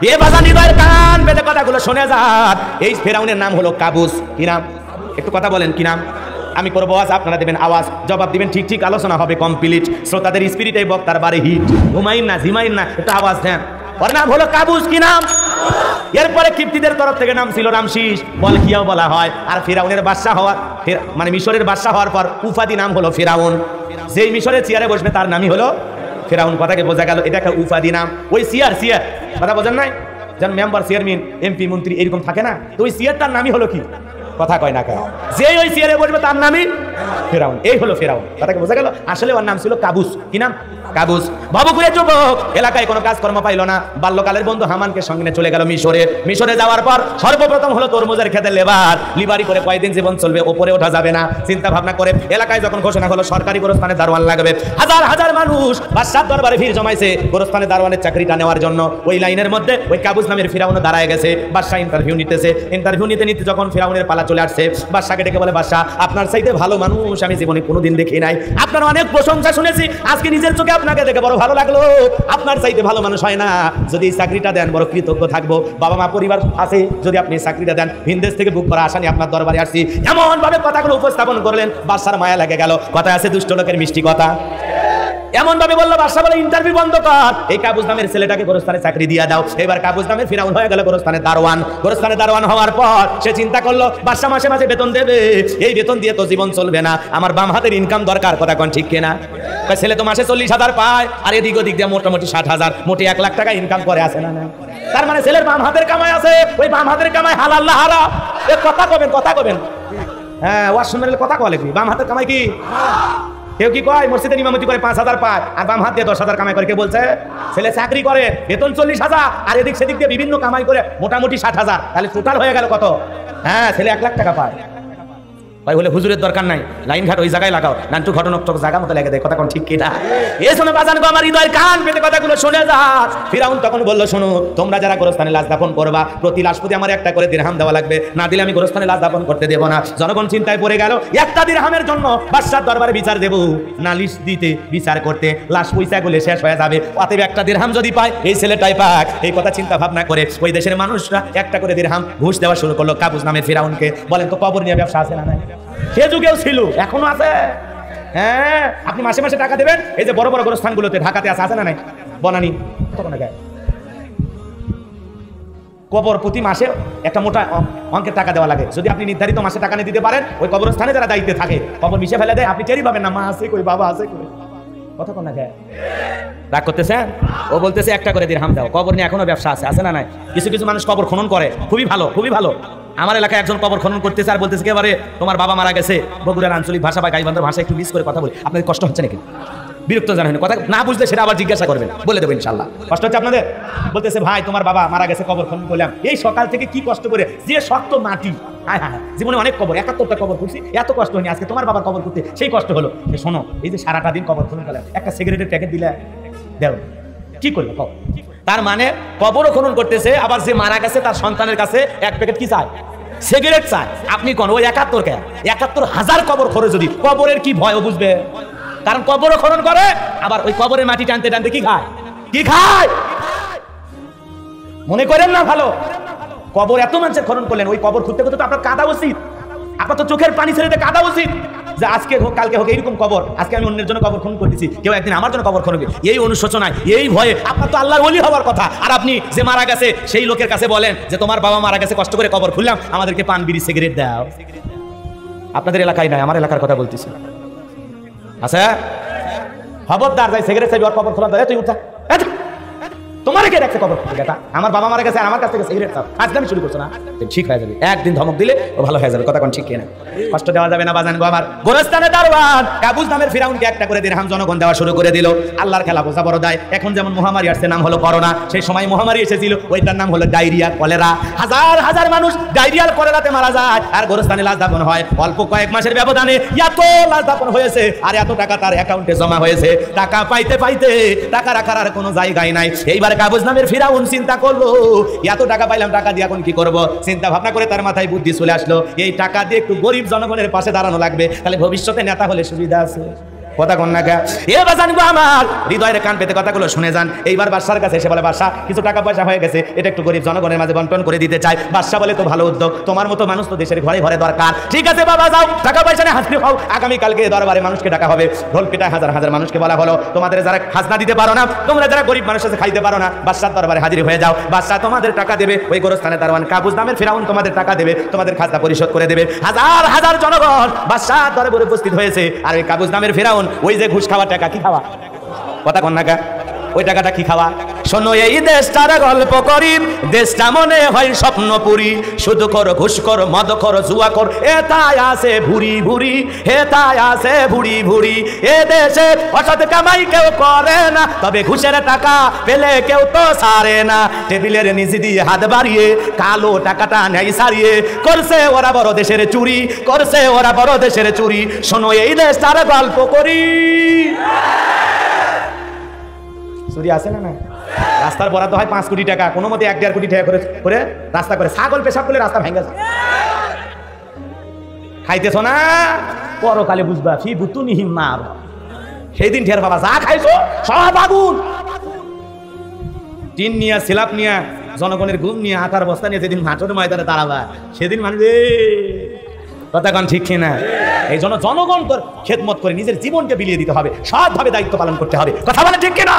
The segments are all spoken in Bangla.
এ বাজান হৃদয়ের কান পেতে কথাগুলো শুনে যান। এই ফেরাউনের নাম হলো কাবুস। কি নাম? একটু কথা বলেন, কি নাম? আমি করবো আওয়াজ, আপনারা দেবেন আওয়াজ, জবাব দিবেন ঠিক ঠিক, আলোচনা হবে কমপ্লিট। শ্রোতাদের স্পিরিটে বক্তার বারে হিট। ঘুমাইন না, ঝিমাইন না, একটু আওয়াজ দেন। ওর নাম হলো কাবুস। কি নাম? এরপরে কিপ্তিদের তরফ থেকে নাম ছিল রামশিস, বলকিয়াও বলা হয়। আর ফেরাউনের বাদশা হওয়ার মানে মিশরের বাদশা হওয়ার পর উপাধি নাম হলো ফেরাউন। যেই মিশরের চেয়ারে বসবে তার নামই হলো ফেরাউন। কথাকে বোঝা গেল, এটা একটা উপাধি নাম। ওই চেয়ার কথা বোঝেন নাই? যেন মেম্বার, চেয়ারম্যান, এমপি, মন্ত্রী এরকম থাকে না, তো ওই চেয়ারটার নামই হলো কি? কথা কয় না কেন? যে ওই চেয়ারে বসবে তার নামই ফেরাউন। এই হলো ফেরাউন। কথাকে বোঝা গেল। আসলে ওর নাম ছিল কাবুস। কি নাম? কাবুস। বাবুকুরে যুবক, এলাকায় কোনো কাজকর্ম পাইল না, বাল্যকালের বন্ধু হামানকে সঙ্গে নিয়ে চলে গেল মিশরে। মিশরে যাওয়ার পর সর্বপ্রথম হলো তরমুজের খেতে লেবার। লিবারি করে কয়দিন জীবন চলবে, ওপরে ওঠা যাবে না। চিন্তা ভাবনা করে এলাকায় যখন ঘোষণা হলো সরকারি গোরস্থানে দারোয়ান লাগবে, হাজার হাজার মানুষ বাদশার দরবারে ভিড় জমাইছে গোরস্থানে দারোয়ানের চাকরিটা নেওয়ার জন্য। ওই লাইনের মধ্যে ওই কাবুস নামের ফেরাউন দাঁড়ায় গেছে। বাদশা ইন্টারভিউ নিতেছে। ইন্টারভিউ নিতে নিতে যখন ফেরাউনের পালা চলে আসছে, বাদশাকে ডেকে বলে, বাদশা, আপনার চাইতে ভালো মানুষ আমি জীবনে কোনোদিন দেখি নাই। আপনার অনেক প্রশংসা শুনেছি, আজকে নিজের চোখে আপনাকে দেখে বড় ভালো লাগলো। আপনার চাইতে ভালো মানুষ হয় না। যদি এই চাকরিটা দেন বড় কৃতজ্ঞ থাকবো। বাবা মা পরিবার আছে, যদি আপনি চাকরিটা দেন। ভিনদেশ থেকে বুক করা আসানি আপনার দরবারে আসছি। এমন ভাবে কথাগুলো উপস্থাপন করলেন, বাদশার মায়া লেগে গেল। কথা আছে দুষ্ট লোকের মিষ্টি কথা। এমন ভাবে বললো, বাদশা বলে, ইন্টারভিউ বন্ধ কর, এই কাবুস নামের ছেলেটাকে গোরস্থানে চাকরি দিয়ে দাও। এবার কাবুস নামের ফেরাউন হয়ে গেল গোরস্থানে দারোয়ান। গোরস্থানে দারোয়ান হওয়ার পর সে চিন্তা করলো, বাদশা মাসে মাসে বেতন দেবে, এই বেতন দিয়ে তো জীবন চলবে না, আমার বাম হাতের ইনকাম দরকার। কথা কোন ঠিক কিনা? ছেলে তো মাসে 40,000 পায়, আর এদিক ওদিক দিয়ে মোটামুটি 60,000, মোটে 1 লাখ টাকা ইনকাম করে, আছে না? তার মানে ছেলের বাম হাতের কামাই আছে। ওই বাম হাতের কামাই হালাল না হারাম? কথা কবেন, কথা কবেন। হ্যাঁ, ওয়াজ শুনলে কথা কলে কি? বাম হাতের কামাই কি? কেউ কি কয় মসজিদে ইমামতি করে 5,000 পায়, আর বাম হাত দিয়ে 10,000 কামাই করে? কে বলছে? ছেলে চাকরি করে, বেতন 40,000, আর এদিক সেদিক দিয়ে বিভিন্ন কামাই করে মোটামুটি 60,000, তাহলে টোটাল হয়ে গেল কত? হ্যাঁ, ছেলে 1 লাখ টাকা পায়। ভাই বলে, হুজুরের দরকার নাই, লাইন ঘাট ওই জায়গায় লাগাও, নান্টু ঘটনক জায়গা মতো লেগে দেয়। কথা কোন ঠিক কিনা? এই শোনো বাজান গো, আমার হৃদয়ের কান পেতে কথাগুলো শুনে যা। ফিরাউন তখন বললো, শোনো, তোমরা যারা গোরস্থানে লাশ দাফন করবা, প্রতি লাশ প্রতি আমার 1 করে দিরহাম দেওয়া লাগবে, না দিলে আমি গোরস্থানে লাশ দাফন করতে দেবো না। জনগণ চিন্তায় পড়ে গেল, 1 দিরহামের জন্য বাদশার দরবারে বিচার দেবো, নালিশ দিতে বিচার করতে লাশ পয়সা গুলো শেষ হয়ে যাবে। অতএব 1 দিরহাম যদি পায়, এই ছেলেটাই পাক। এই কথা চিন্তা ভাবনা করে ওই দেশের মানুষরা 1 করে দিরহাম ঘুষ দেওয়া শুরু করলো কাবুস নামের ফিরাউনকে। বলেন তো, কবর নিয়ে ব্যবসা আছে না? নাই? সে যুগেও ছিল, এখনো আছে। হ্যাঁ, আপনি মাসে মাসে টাকা দেবেন। এই যে বড় বড় গোরস্থানগুলোতে ঢাকাতে আছে না? নাই? বনানী কবর প্রতি মাসে একটা মোটা অঙ্কের টাকা দেওয়া লাগে। যদি আপনি নির্ধারিত মাসে টাকা নিয়ে দিতে পারেন, ওই কবরস্থানে যারা দায়িত্বে থাকে কবর মিশে ফেলে দেয়, আপনি টেরই পাবেন না মা আছে কই, বাবা আছে কই। কথা কোন না গায় রাগ করতেছেন? ও বলতেছে 1 করে দিরহাম দাও। কবর নিয়ে এখনো ব্যবসা আছে না? নাই? কিছু কিছু মানুষ কবর খনন করে, খুবই ভালো, খুবই ভালো। আমার এলাকায় একজন কবর খনন করতেছে, আর বলতেছে এবারে তোমার বাবা মারা গেছে। বগুড়ার আঞ্চলিক ভাষা বা গাইবান্ধার ভাষা একটু মিস করে কথা বলি। আপনাদের কষ্ট হচ্ছে নাকি? বিরক্ত জানেন? কথা না বুঝলে সেটা আবার জিজ্ঞাসা করবেন, বলে দেবো ইনশাল্লাহ। কষ্ট হচ্ছে আপনাদের? বলতেছে, ভাই তোমার বাবা মারা গেছে, কবর খনন করলাম, এই সকাল থেকে কি কষ্ট করে, যে শক্ত মাটি, হ্যাঁ হ্যাঁ, জীবনে অনেক কবর, 71টা কবর করছি, এত কষ্ট হয়নি, আজকে তোমার বাবার কবর করতে সেই কষ্ট হলো। শোনো, এই যে সারাটা দিন কবর খনন করলাম, একটা সিগারেটের প্যাকেট দিলে দেও, কি করলো? তার মানে কবরও খনন করতেছে, আবার যে মারা গেছে তার সন্তানের কাছে 1 প্যাকেট কি চায়? সিগারেট চায়। আপনি কোন ওই 71,000 কবর খরে, যদি কবরের কি ভয় বুঝবে? কারণ কবরও খনন করে, আবার ওই কবরের মাটি টানতে টানতে কি খায়? কি খায়? মনে করেন না ভালো? কবর এত মানুষের খনন করলেন, ওই কবর খুঁজতে খুঁজতে তো আপনার কাঁদা উচিত, আপনার তো চোখের পানি ছেড়ে কাঁদা উচিত যে আজকে হোক কালকে হোক এইরকম কবর, আজকে আমি অন্যের জন্য কবর খনন করতেছি, কেউ একদিন আমার জন্য কবর খনবে। এই অনুশোচনায়, এই ভয়ে আপনার তো আল্লাহর ওলি হওয়ার কথা, আর আপনি যে মারা গেছে সেই লোকের কাছে বলেন যে তোমার বাবা মারা গেছে, কষ্ট করে কবর খুললাম, আমাদেরকে পান বিড়ি সিগারেট দাও। আপনাদের এলাকায় নাই, আমার এলাকার কথা বলতেছি। আচ্ছা, খবরদার, যাই সিগারেট চাইবি, ওর কবর খোলা দেয়, তুই উঠা, তোমার কে রাখছে কবর খুলে? আমার বাবা মারা গেছে, আমার কাছ থেকে সিগারেট চাও, আজকে আমি শুরু করছো না, ঠিক হয়ে যাবে। একদিন ধমক দিলে ও ভালো হয়ে যাবে। কথা কোন ঠিক কিনা? কষ্ট দেওয়া যাবে না বাজান গো আমার। গোরস্থানে দারোয়ান কাবুস নামের ফিরাউনকে 1 করে দিরহাম জনগণ দেওয়া শুরু করে দিল। আল্লাহর খেলা বোঝা বড় দায়। এখন যেমন মহামারী আসছে, নাম হলো করোনা, সেই সময় মহামারী এসেছিল, ওইটার নাম হলো ডায়রিয়া, কলেরা। হাজার হাজার মানুষ ডায়রিয়ার কলেরাতে মারা যায়, আর গোরস্থানে লাশ দাফন হয়। অল্প কয়েক মাসের ব্যবধানে এত লাশ দাফন হয়েছে, আর এত টাকা তার অ্যাকাউন্টে জমা হয়েছে। টাকা পাইতে পাইতে টাকা রাখার আর কোনো জায়গায় নাই। এইবার কাবুস নামের ফিরাউন চিন্তা করলো, এত টাকা পাইলাম, টাকা দিয়ে এখন কি করব? চিন্তা ভাবনা করে তার মাথায় বুদ্ধি চলে আসলো, এই টাকা দিয়ে একটু গরিব জনগণের পাশে দাঁড়ানো লাগবে, তাহলে ভবিষ্যতে নেতা হলে সুবিধা আছে। কথা কন না কে? এ বাজান গো আমার, হৃদয়ের কান পেতে কথাগুলো শুনে যান। এইবার বাদশার কাছে এসে বলে, বাদশা কিছু টাকা পয়সা হয়ে গেছে, এটা একটু গরিব জনগণের মাঝে বন্টন করে দিতে চাই। বাদশা বলে, তো ভালো উদ্যোগ, তোমার মতো মানুষ তো দেশের ঘরে ঘরে দরকার। ঠিক আছে বাবা, যাও টাকা পয়সা নিয়ে হাজির হও, আগামীকালকে দরবারে মানুষকে ডাকা হবে। ঢোল পিটায় হাজার হাজার মানুষকে বলা হলো, তোমাদের যারা খাজনা দিতে পারো না, তোমরা যারা গরিব মানুষ আছে খাইতে পারো না, বাদশার দরবারে হাজির হয়ে যাও। বাদশা তোমাদের টাকা দেবে, ওই গোরস্থানে দারোয়ান কাবুস নামের ফিরাউন তোমাদের টাকা দেবে, তোমাদের খাজনা পরিশোধ করে দেবে। হাজার হাজার জনগণ বাদশার দরবারে উপস্থিত হয়েছে। আর ওই কাবুস নামের ফিরাউন ওই যে ঘুষ খাওয়া টাকা কি খাওয়া, কথা কন না কা? ওই টাকাটা কি খাওয়া? শোনো এই দেশটার গল্প করি, দেশটা মনে হয় স্বপ্নপুরী, শুধু কর ঘুষ কর মদ কর জুয়া কর, এটাই আছে ভুরি ভুরি, এটাই আছে ভুরি ভুরি। এ দেশে অসৎ কামাই কেউ করে না, তবে ঘুষের টাকা পেলে কেউ তো ছাড়ে না। টেবিলের নিচে দিয়ে হাত বাড়িয়ে কালো টাকাটা নেই সারিয়ে, করছে ওরা বড় দেশের চুরি, করছে ওরা বড় দেশের চুরি। শোনো এই দেশটার গল্প করি। চুরি আছে না? না, রাস্তার বরাদ্দ হয় 5 কোটি টাকা, কোনো মতে 1-1.5 কোটি টাকা করে রাস্তা করে, ছাগল পেশাব করলে রাস্তা ভেঙে যায়। খাইতেছ না, পরকালে বুঝবা ফি বুতু নিহিম মার। সেই দিন ঢের বাবা যা খাইছো সব আগুন। টিন নিয়ে, সিলাপ নিয়ে, জনগণের ঘুম নিয়ে, আটার বস্তা নিয়ে যেদিন মাঠের ময়দানে দাঁড়াবা, সেদিন মানুষ কথা কন ঠিক কিনা? এই জন্য জনগণ তোর খেদমত করে নিজের জীবনকে বিলিয়ে দিতে হবে, সৎভাবে দায়িত্ব পালন করতে হবে। কথা বলে ঠিক কিনা?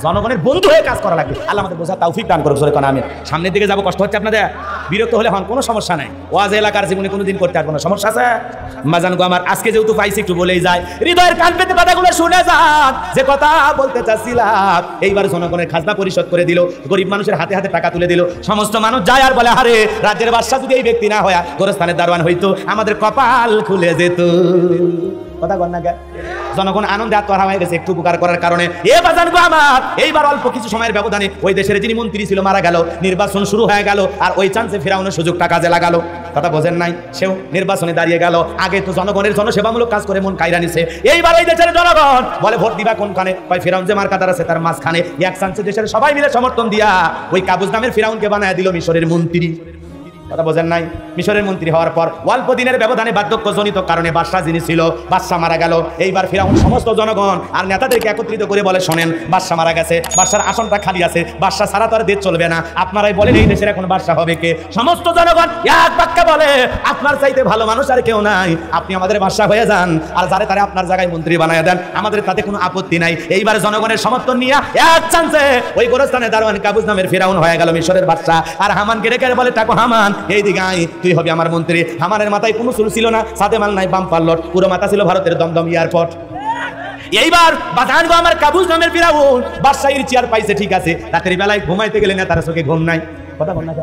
জনগণের বন্ধু হয়ে কাজ করা লাগবে। আল্লাহ আমাদের বোঝার তৌফিক দান করুক। জোরে কোন আমিন। সামনের দিকে যাবো, কষ্ট হচ্ছে আপনাদের, বিরক্ত হলে হন, কোনো সমস্যা নাই। ওয়াজ এলাকার জীবনে কোনোদিন করতে আর কোনো সমস্যা আছে? মাজান গো আমার, আজকে যেহেতু পাইছি একটু বলেই যায়, হৃদয়ের কান পেতে কথাগুলো শুনে যান। যে কথা বলতে চাচ্ছিলাম, এইবার জনগণের খাজনা পরিশোধ করে দিল, গরিব মানুষের হাতে হাতে টাকা তুলে দিল। সমস্ত মানুষ যায় আর বলে, আরে রাজ্যের বাদশা যদি এই ব্যক্তি না হয়, গোরস্থানের দারোয়ান হইতো, আমাদের কপাল খুলে যেত। কথা বল না? জনগণ আনন্দে আত্মহারা হয়ে গেছে একটু উপকার করার কারণে। এ বাজান গো আমার, এইবার অল্প কিছু সময়ের ব্যবধানে ওই দেশের যিনি মন্ত্রী ছিল মারা গেল, নির্বাচন শুরু হয়ে গেল, আর ওই চান্সে ফিরাউনের সুযোগটা কাজে লাগালো। কথা বোঝেন নাই? সেও নির্বাচনে দাঁড়িয়ে গেল। আগে তো জনগণের জনসেবামূলক কাজ করে মন কায়রা নিছে, এইবার ওই দেশের জনগণ বলে ভোট দিবা কোনখানে? ভাই ফিরাউন যে মার্কাদার আছে তার মাঝখানে। এক চান্সে দেশের সবাই মিলে সমর্থন দিয়া ওই কাবুস নামের ফিরাউনকে বানায় দিল মিশরের মন্ত্রী। কথা বোঝেন নাই? মিশরের মন্ত্রী হওয়ার পর অল্প দিনের ব্যবধানে বার্ধক্যজনিত কারণে বাদশা যিনি ছিল, বাদশা মারা গেল। এইবার ফিরাউন সমস্ত জনগণ আর নেতাদেরকে একত্রিত করে বলে, শোনেন, বাদশা মারা গেছে, বাদশার আসনটা খালি আছে, বাদশা ছাড়া তো আর দেশ চলবে না, আপনারাই বলেন এই দেশের এখন বাদশা হবে কে? সমস্ত জনগণ এক বাক্যে বলে, আপনার চাইতে ভালো মানুষ আর কেউ নাই, আপনি আমাদের বাদশা হয়ে যান, আর যারে তারে আপনার জায়গায় মন্ত্রী বানায় দেন, আমাদের তাতে কোনো আপত্তি নাই। এইবার জনগণের সমর্থন নিয়ে এক চান্সে ওই গোরস্থানে দারোয়ান কাবুস নামের ফিরাউন হয়ে গেল মিশরের বাদশা। আর হামানকে ডেকে বলে, টাকো হামান, এই দিকে আয়, তুই হবি আমার মন্ত্রী। হামানের মাথায় কোনো চুল ছিল না, সাথে মাল নাই বাম পাল্লট, পুরো মাথা ছিল ভারতের দমদম এয়ারপোর্ট। এইবার বাজান গো আমার, কাবুস নামের ফিরাউন বাদশাহীর চেয়ার পাইছে, ঠিক আছে, রাতের বেলায় ঘুমাইতে গেলে না তার চোখে ঘুম নাই। কথা বল না?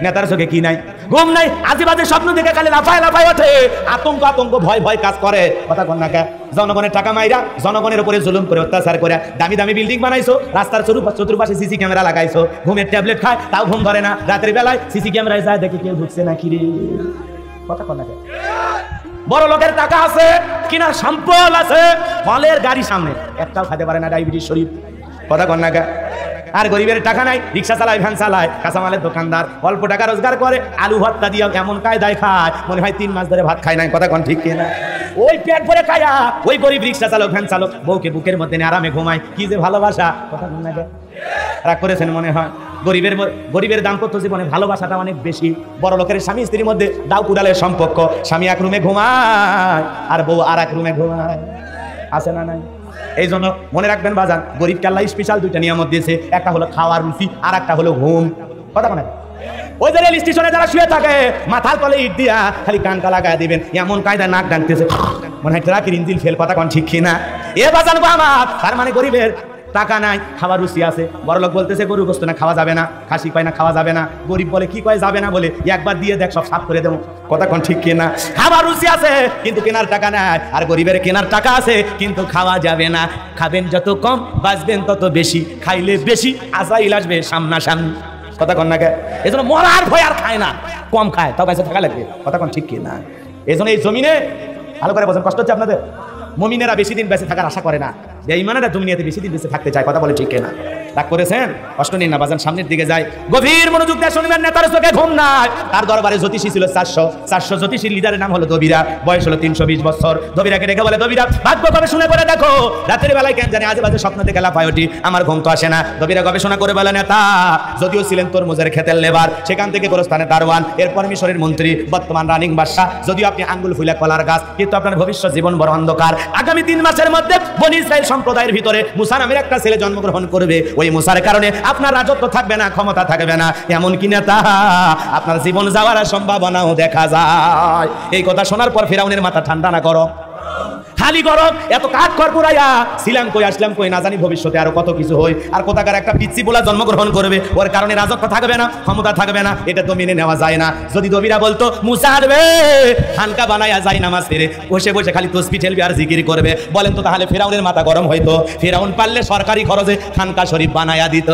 নেতার চোখে কি নাই? ঘুম নাই। আজেবাজে স্বপ্ন দেখে খালি লাফায় লাফায় ওঠে, আতঙ্ক আতঙ্ক ভয় ভয় কাজ করে। কথা বল না? জনগণের টাকা মাইরা জনগণের উপরে জুলুম করে অত্যাচার করে দামি দামি বিল্ডিং বানাইছো, রাস্তার চতুর্পাশে সিসি ক্যামেরা লাগাইছো, ঘুমের ট্যাবলেট খায় তাও ঘুম ধরে না, রাতের বেলায় সিসি ক্যামেরায় যায় দেখে কেউ ঢুকছে না কি রে। কথা বল না? বড় লোকের টাকা আছে, কিনা সম্পদ আছে, ফলের গাড়ি সামনে একটাও খাইতে পারে না, ডায়াবেটিস শরীর। কথা বল না? আর গরিবের টাকা নাই, রিক্সা চালায়, ভ্যান চালায়, কাঁচামালের দোকানদার, অল্প টাকা রোজগার করে, আলু ভর্তা দিয়ে এমন কায়দায় খায় মনে হয় 3 মাস ধরে ভাত খায় নাই। কথা কোন ঠিক কিনা? ওই পেট ভরে খায়া ওই গরিব রিক্সা চালক, ভ্যান চালক বউকে বুকের মধ্যে নিয়ে আরামে ঘুমায়, কি যে ভালোবাসা। কথা বল না? রাগ করেছেন মনে হয়? গরিবের দাম্পত্য জীবনে ভালোবাসাটা অনেক বেশি। বড় লোকের স্বামী স্ত্রীর মধ্যে দাও কুড়ালের সম্পর্ক, স্বামী এক রুমে ঘুমায় আর বউ আর এক রুমে ঘুমায়, আছে না নাই? এই জন্য মনে রাখবেন বাজান, গরিবকে আল্লাহ স্পেশাল 2টা নিয়ামত দিয়েছে, একটা হলো খাওয়ার রুচি আর একটা হলো ঘুম। কথা বলেন? ওই যে রেল স্টেশনে যারা শুয়ে থাকে মাথার তলে ইট দিয়া খালি কানটা লাগায় দিবেন, এমন কায়দা নাক ডাকতেছে মনে হয় ট্রাকের ইঞ্জিন ফেল। কথা কোন ঠিক কিনা? এ বাজান গো আমার, তার মানে গরিবের টাকা নাই, খাওয়ার রুচি আছে। বড় লোক বলতেছে গরু গোস্ত না খাওয়া যাবে না, খাসি পায় না খাওয়া যাবে না, গরিব বলে কি কয় যাবে না বলে, একবার দিয়ে দেখ সব সাফ করে দেবো। কথা কোন ঠিক কিনা? খাবার রুচি আছে কিন্তু কেনার টাকা নাই, আর গরিবের কেনার টাকা আছে কিন্তু খাওয়া যাবে না। খাবেন যত কম, বাঁচবেন তত বেশি, খাইলে বেশি আজাইল আসবে সামনাসামনি। কথা কোন না? এই জন্য মরার ভয় আর খায় না, কম খায়, তাও বেঁচে থাকা লাগবে। কথা কোন ঠিক কিনা? এই জন্য এই জমিনে ভালো করে বোঝেন, কষ্ট হচ্ছে আপনাদের। মুমিনেরা বেশি দিন বেঁচে থাকার আশা করে না, বেঈমানেরা দুনিয়াতে বেশি দিন বেঁচে থাকতে চায়। কথা বলে ঠিক কিনা? রাগ করেছেন? কষ্ট নিন না বাজান, সামনের দিকে যায়। গভীর মনোযোগ দিয়ে শুনবেন, নেতার চোখে ঘুম নাই। তার দরবারে জ্যোতিষী ছিল 400 জ্যোতিষীর লিডারের নাম হলো দবিরা, বয়স হলো 320 বছর। দবিরাকে ডেকে বলে, দবিরা ভাগ্য কবে শুনে করে দেখো, রাতের বেলায় কেন জানি আজেবাজে স্বপ্ন দেখে লাফায় উঠি, আমার ঘুম তো আসে না। দবিরা গবেষণা করে বলে, নেতা যদিও ছিলেন তরমুজের ক্ষেতের লেবার, সেখান থেকে গোরস্থানে দারোয়ান, এরপর মিশরের মন্ত্রী, বর্তমান রানিং বাদশা। যদিও আপনি আঙ্গুল ফুলে কলার গাছ, কিন্তু আপনার ভবিষ্যৎ জীবন বড় অন্ধকার। আগামী 3 মাসের মধ্যে বনি ইসরাইল সম্প্রদায়ের ভিতরে মুসা নামের একটা ছেলে জন্মগ্রহণ করবে। ওই মুসার কারণে আপনার রাজত্ব থাকবে না, ক্ষমতা থাকবে না। এমন কি নেতা, আপনার জীবন যাওয়ার সম্ভাবনাও দেখা যায়। এই কথা শোনার পর ফিরাউনের মাথা ঠান্ডা না গরম? খালি গরম। এত কাঠ খড়পুরাইয়া ছিলাম কই, আসলাম কই, না জানি ভবিষ্যতে আরো কত কিছু হয়। আর কোথাকার একটা পিচ্চি পোলা জন্মগ্রহণ করবে, ওর কারণে রাজত্ব থাকবে না, ক্ষমতা থাকবে না। এটা তো মেনে নেওয়া যায় না। যদি দবিরা বলতো, মুসা আসবে খানকা বানায়া যায় নামাজ পড়ে বসে বসে খালি তসবিহ ঠেলবে আর জিকির করবে, বলেন তো তাহলে ফিরাউনের মাথা গরম হইতো? ফিরাউন পারলে সরকারি খরচে খানকা শরীফ বানায়া দিত।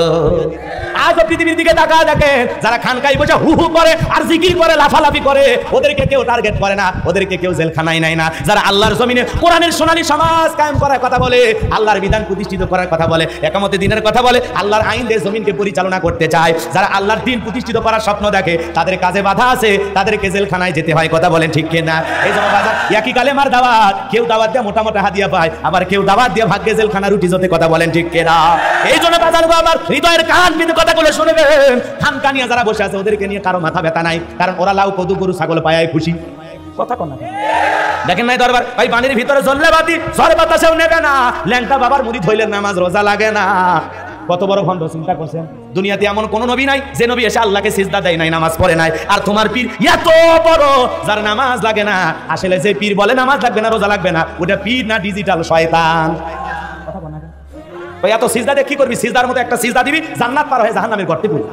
আজ পৃথিবীর দিকে তাকায় দেখেন, যারা খানকায় বসে হু হু করে আর জিকির করে, লাফালাফি করে, ওদেরকে কেউ টার্গেট করে না, ওদেরকে কেউ জেলখানায় নেয় না। যারা আল্লাহর জমিনে কোরআনের সোনালী সমাজ কায়েম করার কথা বলে, আল্লাহর বিধান প্রতিষ্ঠিত করার কথা বলে, একামতে দিনের কথা বলে, আল্লাহর আইন দিয়ে জমিনকে পরিচালনা করতে চায়, যারা আল্লাহর দিন প্রতিষ্ঠিত করার স্বপ্ন দেখে, তাদের কাজে বাধা আছে, তাদেরকে জেলখানায় যেতে হয়। কথা বলেন ঠিক কিনা? এই জন্য বাজার একই কালেমার দাওয়াত, কেউ দাওয়াত দিয়ে মোটা মোটা হাদিয়া পায়, আবার কেউ দাওয়াত দিয়ে ভাগ্যে জেলখানা রুটি জোতে। কথা বলেন ঠিক কিনা? এই জন্য বাজার বাবার হৃদয়ের কান বিন্দু কথাগুলো শুনবেন। খানকা নিয়ে যারা বসে আছে, ওদেরকে নিয়ে কারো মাথা ব্যথা নাই, কারণ ওরা লাউ কদু গরু ছাগল পায় খুশি। কথা কোন দেখেন নাই দরবার ভাই, পানির ভিতরে জ্বললে বাতি, ঝড় বাতাসেও নেবে না। ল্যাংটা বাবার মুড়ি ধইলে নামাজ রোজা লাগে না। কত বড় ভণ্ড, চিন্তা করছেন? দুনিয়াতে এমন কোন নবী নাই যে নবী এসে আল্লাহকে সিজদা দেয় নাই, নামাজ পড়ে নাই। আর তোমার পীর এত বড়, যার নামাজ লাগে না। আসলে যে পীর বলে নামাজ লাগবে না, রোজা লাগবে না, ওটা পীর না ডিজিটাল শয়তান। ওই এত সিজদা দিয়ে কি করবি? সিজদার মতো একটা সিজদা দিবি, জান্নাত পার হয়ে জাহান্নামের গর্তে পড়বি।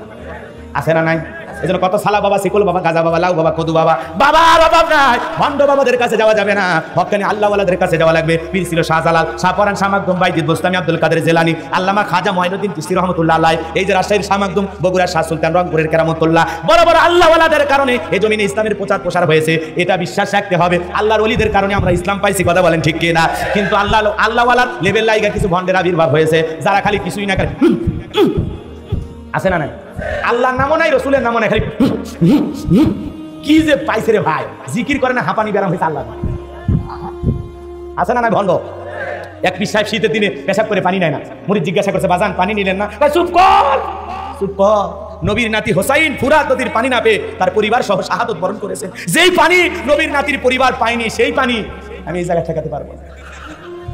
আছে না নাই? এই জন্য কত সালা বাবা, শিকল বাবা, গাজা বাবা, লাউ বাবা, কদু বাবা, বাবার অভাব নাই। ভণ্ড বাবাদের কাছে যাওয়া যাবে না, হক্কানি আল্লাহওয়ালাদের কাছে যাওয়া লাগবে। পীর ছিল শাহজালাল, শাহপরান, শাহ মাকদুম, বাইজিদ বোস্তামি, আব্দুল কাদের জেলানি, আল্লামা খাজা মঈনুদ্দিন চিশতি রহমাতুল্লাহ আলাইহি, এই যে রাজশাহীর শাহ মাকদুম, বগুড়ার শাহ সুলতান, রংপুরের কেরামতুল্লাহ, বড় বড় আল্লাহওয়ালাদের কারণে এই জমিনে ইসলামের প্রচার প্রসার হয়েছে। এটা বিশ্বাস রাখতে হবে, আল্লাহর ওলিদের কারণে আমরা ইসলাম পাইছি। কথা বলেন ঠিক কি না? কিন্তু আল্লাহওয়ালার লেভেল লাইগা কিছু ভণ্ডের আবির্ভাব হয়েছে, যারা খালি কিছুই না করে। আছে না নাই? আল্লাহর নামও নাই, রসুলের নামও নাই, খালি কি যে পাইছে রে ভাই। জিকির করে না, হাঁপানি বেরাম হয়েছে আল্লাহ। আছে না নাই ভণ্ড? এক পীর সাহেব শীতের দিনে পেশাব করে পানি নেয় না। মুরিদ জিজ্ঞাসা করছে, বাজান পানি নিলেন না? চুপ কর, চুপ কর। নবীর নাতি হোসাইন ফুরাত নদীর পানি না পেয়ে তার পরিবার সহ শাহাদত বরণ করেছেন। যেই পানি নবীর নাতির পরিবার পায়নি, সেই পানি আমি এই জায়গায় ঠেকাতে পারবো না।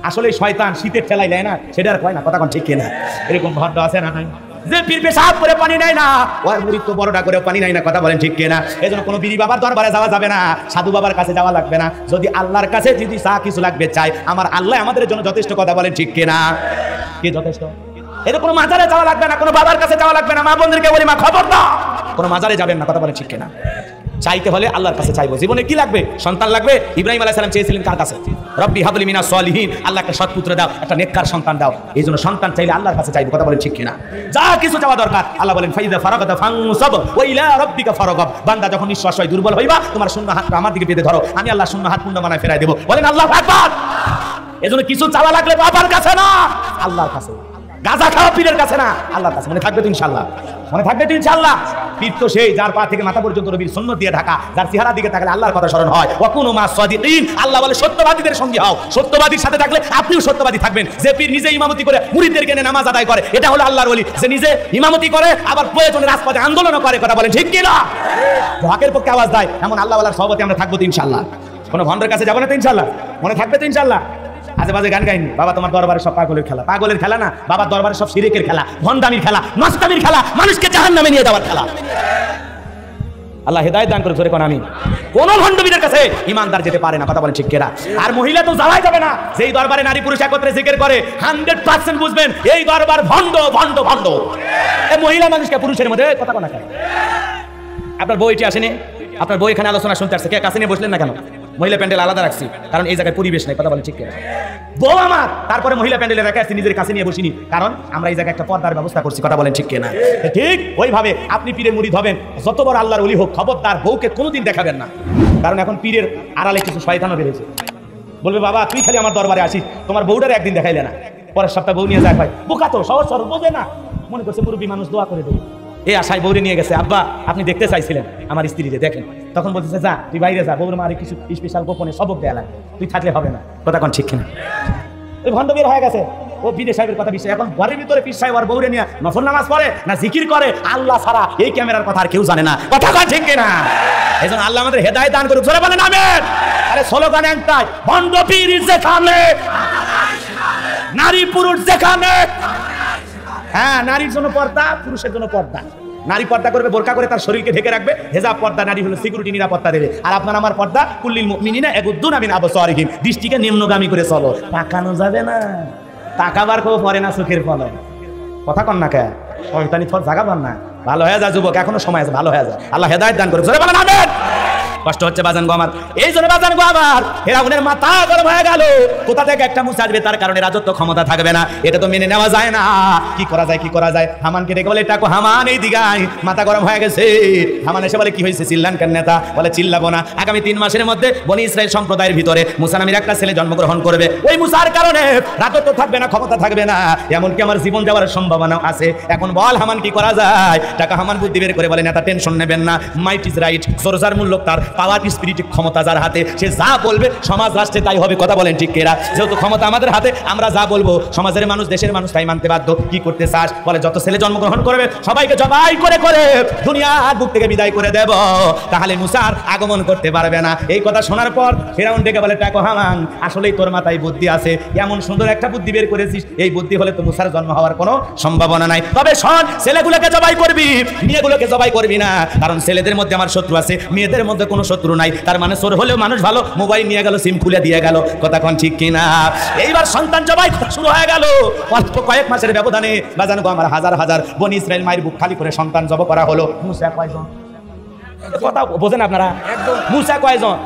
আসলে শয়তান শীতের ঠেলাই নেয় না, সেটা আর কয় না। কথা কোন ঠিক কিনা? এরকম ভণ্ড আছে না নাই? যে পীর পেশাব করে পানি নেয় না, ওর মুরিদ তো বড়টা করে পানি নেয় না। কথা বলেন ঠিক কিনা? এই জন্য কোনো বিড়ি বাবার দরবারে যাওয়া যাবে না, সাধু বাবার কাছে যাওয়া লাগবে না। যদি আল্লাহর কাছে যদি চা কিছু লাগবে চাই, আমার আল্লাহ আমাদের জন্য যথেষ্ট। কথা বলেন ঠিক কিনা? কি যথেষ্ট? এর কোনো মাজারে যাওয়া লাগবে না, কোনো বাবার কাছে যাওয়া লাগবে না। মা বোনদেরকে বলি, মা খবর দাও, কোনো মাজারে যাবেন না। কথা বলেন ঠিক কিনা? চাইতে হলে আল্লাহর কাছে চাইবো। জীবনে কি লাগবে? সন্তান লাগবে। ইব্রাহিম আলাইহিস সালাম চেয়েছিলেন কার কাছে? রব্বি হাবলি মিনাস সলিহিন, আল্লাহ একটা সৎপুত্র দাও, একটা নেককার সন্তান দাও। এই জন্য সন্তান চাইলে আল্লাহর কাছে চাইবো। কথা বলেন ঠিক কিনা? যা কিছু চাওয়া দরকার, আল্লাহ বলেন ফাইদা ফারাগাতা ফানসাব ওয়া ইলা রাব্বিকা ফারাগাব। বান্দা যখন নিঃশ্বাস হয়, দুর্বল হইবা, তোমার শূন্য হাতটা আমার দিকে বেঁধে ধরো, আমি আল্লাহ শূন্য হাত পূর্ণ বানায় ফেরাই দেবো। বলেন আল্লাহু আকবার। এজন্য কিছু চাওয়া লাগলে বাবার কাছে না, আল্লাহর কাছে। গাঁজা খাওয়া পীরের কাছে না, আল্লাহর কাছে। মনে থাকবে তো ইনশাআল্লাহ? মনে থাকবে তো ইনশাআল্লাহ? পীর তো সেই যার পা থেকে মাথা পর্যন্ত নবীর সুন্নাত দিয়ে ঢাকা, যার চেহারা দিকে তাকালে আল্লাহর কথা স্মরণ হয়। ওয়া কুনু মা সাদিকিন, আল্লাহ বলে সত্যবাদীদের সঙ্গী হও। সত্যবাদীর সাথে থাকলে আপনিও সত্যবাদী থাকবেন। যে পীর নিজে ইমামতি করে মুরিদদেরকে নিয়ে নামাজ আদায় করে, এটা হলো আল্লাহর ওলি। যে নিজে ইমামতি করে আবার প্রয়োজনে রাজপথে আন্দোলন করে। কথা বলেন ঠিক কি না? হকের পক্ষে আওয়াজ দেয়, এমন আল্লাহওয়ালার সহবতে আমরা থাকবো তো ইনশাআল্লাহ? কোনো ভণ্ডের কাছে যাবো না তো ইনশাআল্লাহ? মনে থাকবে তো ইনশাআল্লাহ? আজে বাজে গান গাইনি বাবা, তোমার দরবারে সব পাগলের খেলা। পাগলের খেলা না, বাবার দরবারে সব শিরিকের খেলা, ভণ্ডামির খেলা, নষ্টামির খেলা, মানুষকে জাহান্নামে নিয়ে যাওয়ার খেলা। আল্লাহ হেদায়েত দান করে। জোরে কোন আমিন। কোন ভণ্ডবীদের কাছে ইমানদার যেতে পারে না। কথা বলেন ঠিক কিনা? আর মহিলা তো যাওয়াই যাবে না। যেই দরবারে নারী পুরুষ একত্রে জিকির করে, 100% বুঝবেন এই দরবার ভণ্ড ভণ্ড ভণ্ড। এই মহিলা মানুষকে পুরুষের মধ্যে কথা কোনা খায়। আপনার বইটি আসেনি, আপনার বই এখানে আলোচনা শুনতে আসছে, কে কাছে নিয়ে বসলেন না কেন? মহিলা প্যান্ডেল আলাদা রাখছি, কারণ এই জায়গায় পরিবেশ নাই। কথা বলেন ঠিক কিনা? বউ আমার, তারপরে মহিলা প্যান্ডেলে রেখে আসছি, নিজের কাছে নিয়ে বসিনি, কারণ আমরা এই জায়গায় একটা পর্দার ব্যবস্থা করছি। কথা বলেন ঠিক কিনা? ঠিক ওইভাবে আপনি পীরের মুরিদ হবেন, যত বড় আল্লাহর ওলি হোক, খবরদার বউকে কোনোদিন দেখাবেন না। কারণ এখন পীরের আড়ালে কিছু শয়তানও বেড়েছে। বলবে বাবা তুই খালি আমার দরবারে আসিস, তোমার বউটার একদিন দেখাইলে না, পরের সপ্তাহে বউ নিয়ে যায়। ভাই বোকা তো, সহজ সরল, বোঝে না, মনে করছে মুরব্বী মানুষ দোয়া করে দেবো, এই আশায় বউরে নিয়ে গেছে। আব্বা আপনি দেখতে চাইছিলেন আমার স্ত্রীরে, দেখেন। তখন বলতেছে যা তুই বাইরে যা, বউর মারে কিছু স্পেশাল গোপনে সবক দেয়া লাগে, তুই থাকলে হবে না। কথা কোন ঠিক কিনা? ওই ভণ্ড বের হয়ে গেছে, ও পীর সাহেবের কথা বিষয়। এখন ঘরের ভিতরে পীর সাহেব আর বউরে নিয়ে নফল নামাজ পড়ে না জিকির করে, আল্লাহ ছাড়া এই ক্যামেরার কথা আর কেউ জানে না। কথা কোন ঠিক কিনা? এই জন্য আল্লাহ আমাদের হেদায়েত দান করুক, জোরে বলেন আমিন। আরে স্লোগান একটাই, ভণ্ড পীর যেখানে, নারী পুরুষ যেখানে। হ্যাঁ, নারীর জন্য পর্দা, পুরুষের জন্য পর্দা। নারী পর্দা করবে, বোরকা করে তার শরীরকে ঢেকে রাখবে, হেজাব পর্দা। নারী হলো সিকিউরিটি, নিরাপত্তা দেবে। আর আপনার আমার পর্দা কুল্লিল মুমিনিনা ইয়াগুদ্দুনা মিন আবসারিহিম, দৃষ্টিকে নিম্নগামী করে চলো। তাকানো যাবে না, তাকাবার কেউ পরে না চোখের ফলে। কথা কন না কে শয়তানি থর জাগাবার না। ভালো হয়ে যা যুবক, এখনো সময় আছে, ভালো হয়ে যা। আল্লাহ হেদায়েত দান করুক, জোরে বলেন আমিন। কষ্ট হচ্ছে বাজান গো আমার, এই জন্য বাজান গো আমার ফেরাউনের মাথা গরম হয়ে গেল। কোথা থেকে একটা মুসা আসবে, তার কারণে রাজত্ব ক্ষমতা থাকবে না, এটা তো মেনে নেওয়া যায় না। কি করা যায়, কি করা যায়? হামানকে ডেকে বলে টাকো হামান এই দিগাই, মাথা গরম হয়ে গেছে। হামান এসে বলে কি হয়েছে, চিল্লান কেন নেতা? বলে চিল্লাবো না, আগামী 3 মাসের মধ্যে বনি ইসরাইল সম্প্রদায়ের ভিতরে মুসা নামের একটা ছেলে জন্মগ্রহণ করবে। ওই মুসার কারণে রাজত্ব থাকবে না, ক্ষমতা থাকবে না, এমনকি আমার জীবন যাওয়ার সম্ভাবনা আছে। এখন বল হামান কি করা যায়? টাকা হামান বুদ্ধি বের করে বলে নেতা টেনশন নেবেন না, মাইট ইজ রাইট, জোরজার মূল্য তার, পাওয়ার স্পিরিট ক্ষমতা যার হাতে, সে যা বলবে সমাজ রাষ্ট্রে তাই হবে। কথা বলেন ঠিক কেরা? যেহেতু ক্ষমতা আমাদের হাতে, আমরা যা বলবো সমাজের মানুষ, দেশের মানুষ তাই মানতে বাধ্য। কি করতে চাস? বলে যত ছেলে জন্মগ্রহণ করবে সবাইকে জবাই করে করে দুনিয়ার বুক থেকে বিদায় করে দেব, তাহলে মুসার আগমন করতে পারবে না। এই কথা শোনার পর ফেরাউন ডেকে বলে টাকো হামান, আসলেই তোর মাথায় বুদ্ধি আছে, এমন সুন্দর একটা বুদ্ধি বের করেছিস, এই বুদ্ধি হলে তো মুসার জন্ম হওয়ার কোনো সম্ভাবনা নাই। তবে শোন, ছেলেগুলোকে জবাই করবি, মেয়েগুলোকে জবাই করবি না, কারণ ছেলেদের মধ্যে আমার শত্রু আছে, মেয়েদের মধ্যে কোনো শত্রু নাই। তার মানে চোর হলেও মানুষ ভালো, মোবাইল নিয়ে গেল, সিম খুলে দিয়ে গেল। কথা কোন ঠিক কিনা? এইবার সন্তান জবাই শুরু হয়ে গেল। অল্প কয়েক মাসের ব্যবধানে বাজান গো আমার হাজার হাজার বনি ইসরাইল মায়ের বুক খালি করে সন্তান জব করা হলো। মুসা কয়জন? কথা বোঝেন আপনারা? মুসা কয়জন?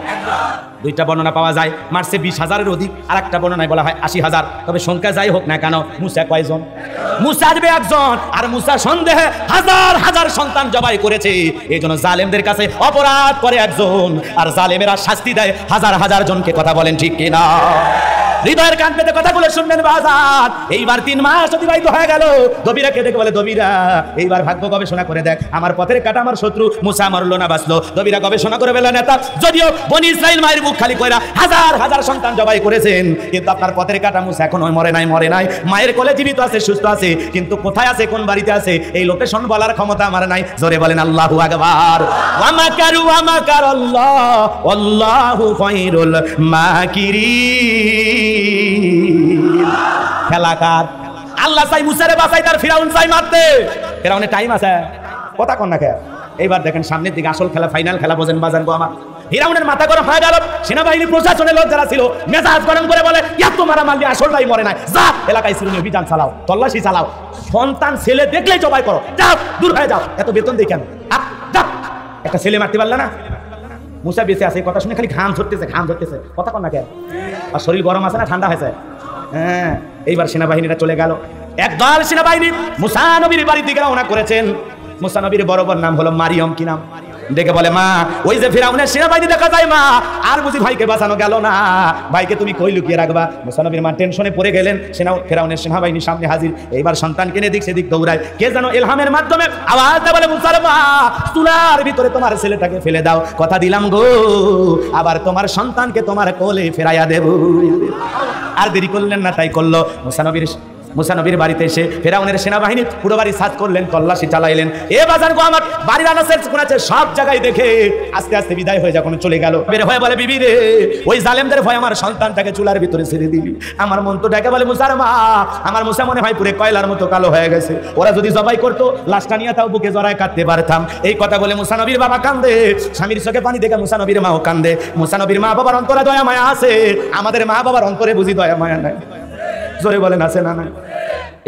দুইটা বর্ণনা পাওয়া যায়, মারছে 20,000-এর অধিক, আর একটা বর্ণনায় বলা হয় 80,000। তবে সংখ্যা যাই হোক না কেন, মুসা কয়জন? মুসা আসবে একজন, আর মুসা সন্দেহে হাজার হাজার সন্তান জবাই করেছে। এই জন্য জালেমদের কাছে অপরাধ করে একজন, আর জালেমেরা শাস্তি দেয় হাজার হাজার জনকে। কথা বলেন ঠিক কিনা? হৃদয়ের কান পেতে কথাগুলো শুনবেন বাজার। এইবার 3 মাস অতিবাহিত হয়ে গেল। দবিরাকে ডেকে বলে দবিরা, এইবার ভাগ্য গবেষণা করে দেখ, আমার পথের কাটা আমার শত্রু মুসা মরলো না বাঁচলো। দবিরা গবেষণা করে বলে নেতা, যদিও বনি ইসরাইল মায়ের বুক খালি কইরা হাজার হাজার সন্তান জবাই করেছেন, কিন্তু আপনার পথের কাটা মুসা এখনো মরে নাই, মরে নাই। মায়ের কোলে জীবিত আছে, সুস্থ আছে, কিন্তু কোথায় আছে, কোন বাড়িতে আছে, এই লোকেশন বলার ক্ষমতা আমার নাই। জোরে বলেন আল্লাহু আকবার। ওয়া মাকারু ওয়া মাকারাল্লাহ আল্লাহু খায়রুল মাকিরিন। খেলাকার আল্লাহ চাই মুসারে বাঁচাই, তার ফিরাউন চাই মারতে। ফিরাউনের টাইম আছে, কথা কন না। এইবার দেখেন সামনের দিকে আসল খেলা, ফাইনাল খেলা। বোঝেন বাজান গো আমার, ফিরাউনের মাথা গরম হয়ে গেল। সেনাবাহিনী প্রশাসনের লোক যারা ছিল মেজাজ গরম করে বলে, এত মারামারি আসলটাই মরে নাই, যা এলাকায় চিরুনি অভিযান চালাও, তল্লাশি চালাও, সন্তান ছেলে দেখলেই জবাই করো, যাও দূর হয়ে যাও, এত বেতন দিই কেন? একটা ছেলে মারতে পারলে না? মুসা বেঁচে আছে, কথা শুনে খালি ঘাম ধরতেছে, ঘাম ধরতেছে। কথা কন না কেন? আর শরীর গরম আছে না ঠান্ডা হয়েছে? হ্যাঁ। এইবার সেনাবাহিনীরা চলে গেল। একদল সেনাবাহিনী মুসা নবীর বাড়ির দিকে রওনা করেছেন। মুসা নবীর বড় নাম হলো মারিয়ম। কি নাম? দেখে বলে মা, ওই যে ফিরাউনের সেনাবাহিনী দেখা যায় মা, আর বুঝি ভাইকে বাঁচানো গেল না, ভাইকে তুমি কই লুকিয়ে রাখবা? মুসা নবীর মা টেনশনে পড়ে গেলেন। ফিরাউনের সেনাবাহিনীর সামনে হাজির। এইবার সন্তানকে নিয়ে দিক সেদিক দৌড়ায়। কে যেন ইলহামের মাধ্যমে আওয়াজ দেয়, বলে মুসার মা, চুলার ভিতরে তোমার ছেলেটাকে ফেলে দাও, কথা দিলাম গো, আবার তোমার সন্তানকে তোমার কোলে ফেরাইয়া দেব। আর দেরি করলেন না, তাই করলো। মুসা নবীর বাড়িতে এসে ফিরাউনের সেনাবাহিনী পুরো বাড়ি সার্চ করলেন, তল্লাশি চালাইলেন। এ বাজার গো আমার, বাড়ির আনাচে কোনাচে সব জায়গায় দেখে আস্তে আস্তে বিদায় হয়ে যখন চলে গেল, বের হয়ে বলে, বিবি রে, ওই জালেমদের ভয় আমার সন্তানটাকে চুলার ভিতরে ছেড়ে দিবি। আমার মন তো ডেকে বলে, মুসার মা, আমার মুসা মনে হয় পুরো কয়লার মতো কালো হয়ে গেছে, ওরা যদি জবাই করতো লাশটা নিয়ে তাও বুকে জড়ায় কাটতে পারতাম। এই কথা বলে মুসা নবীর বাবা কান্দে, স্বামীর চোখে পানি দেখে মুসা নবীর মাও কান্দে। মুসা নবীর মা বাবার অন্তরে দয়া মায়া আছে, আমাদের মা বাবার অন্তরে বুঝি দয়া মায়া নাই? জোরে বলেন আছে না নাই?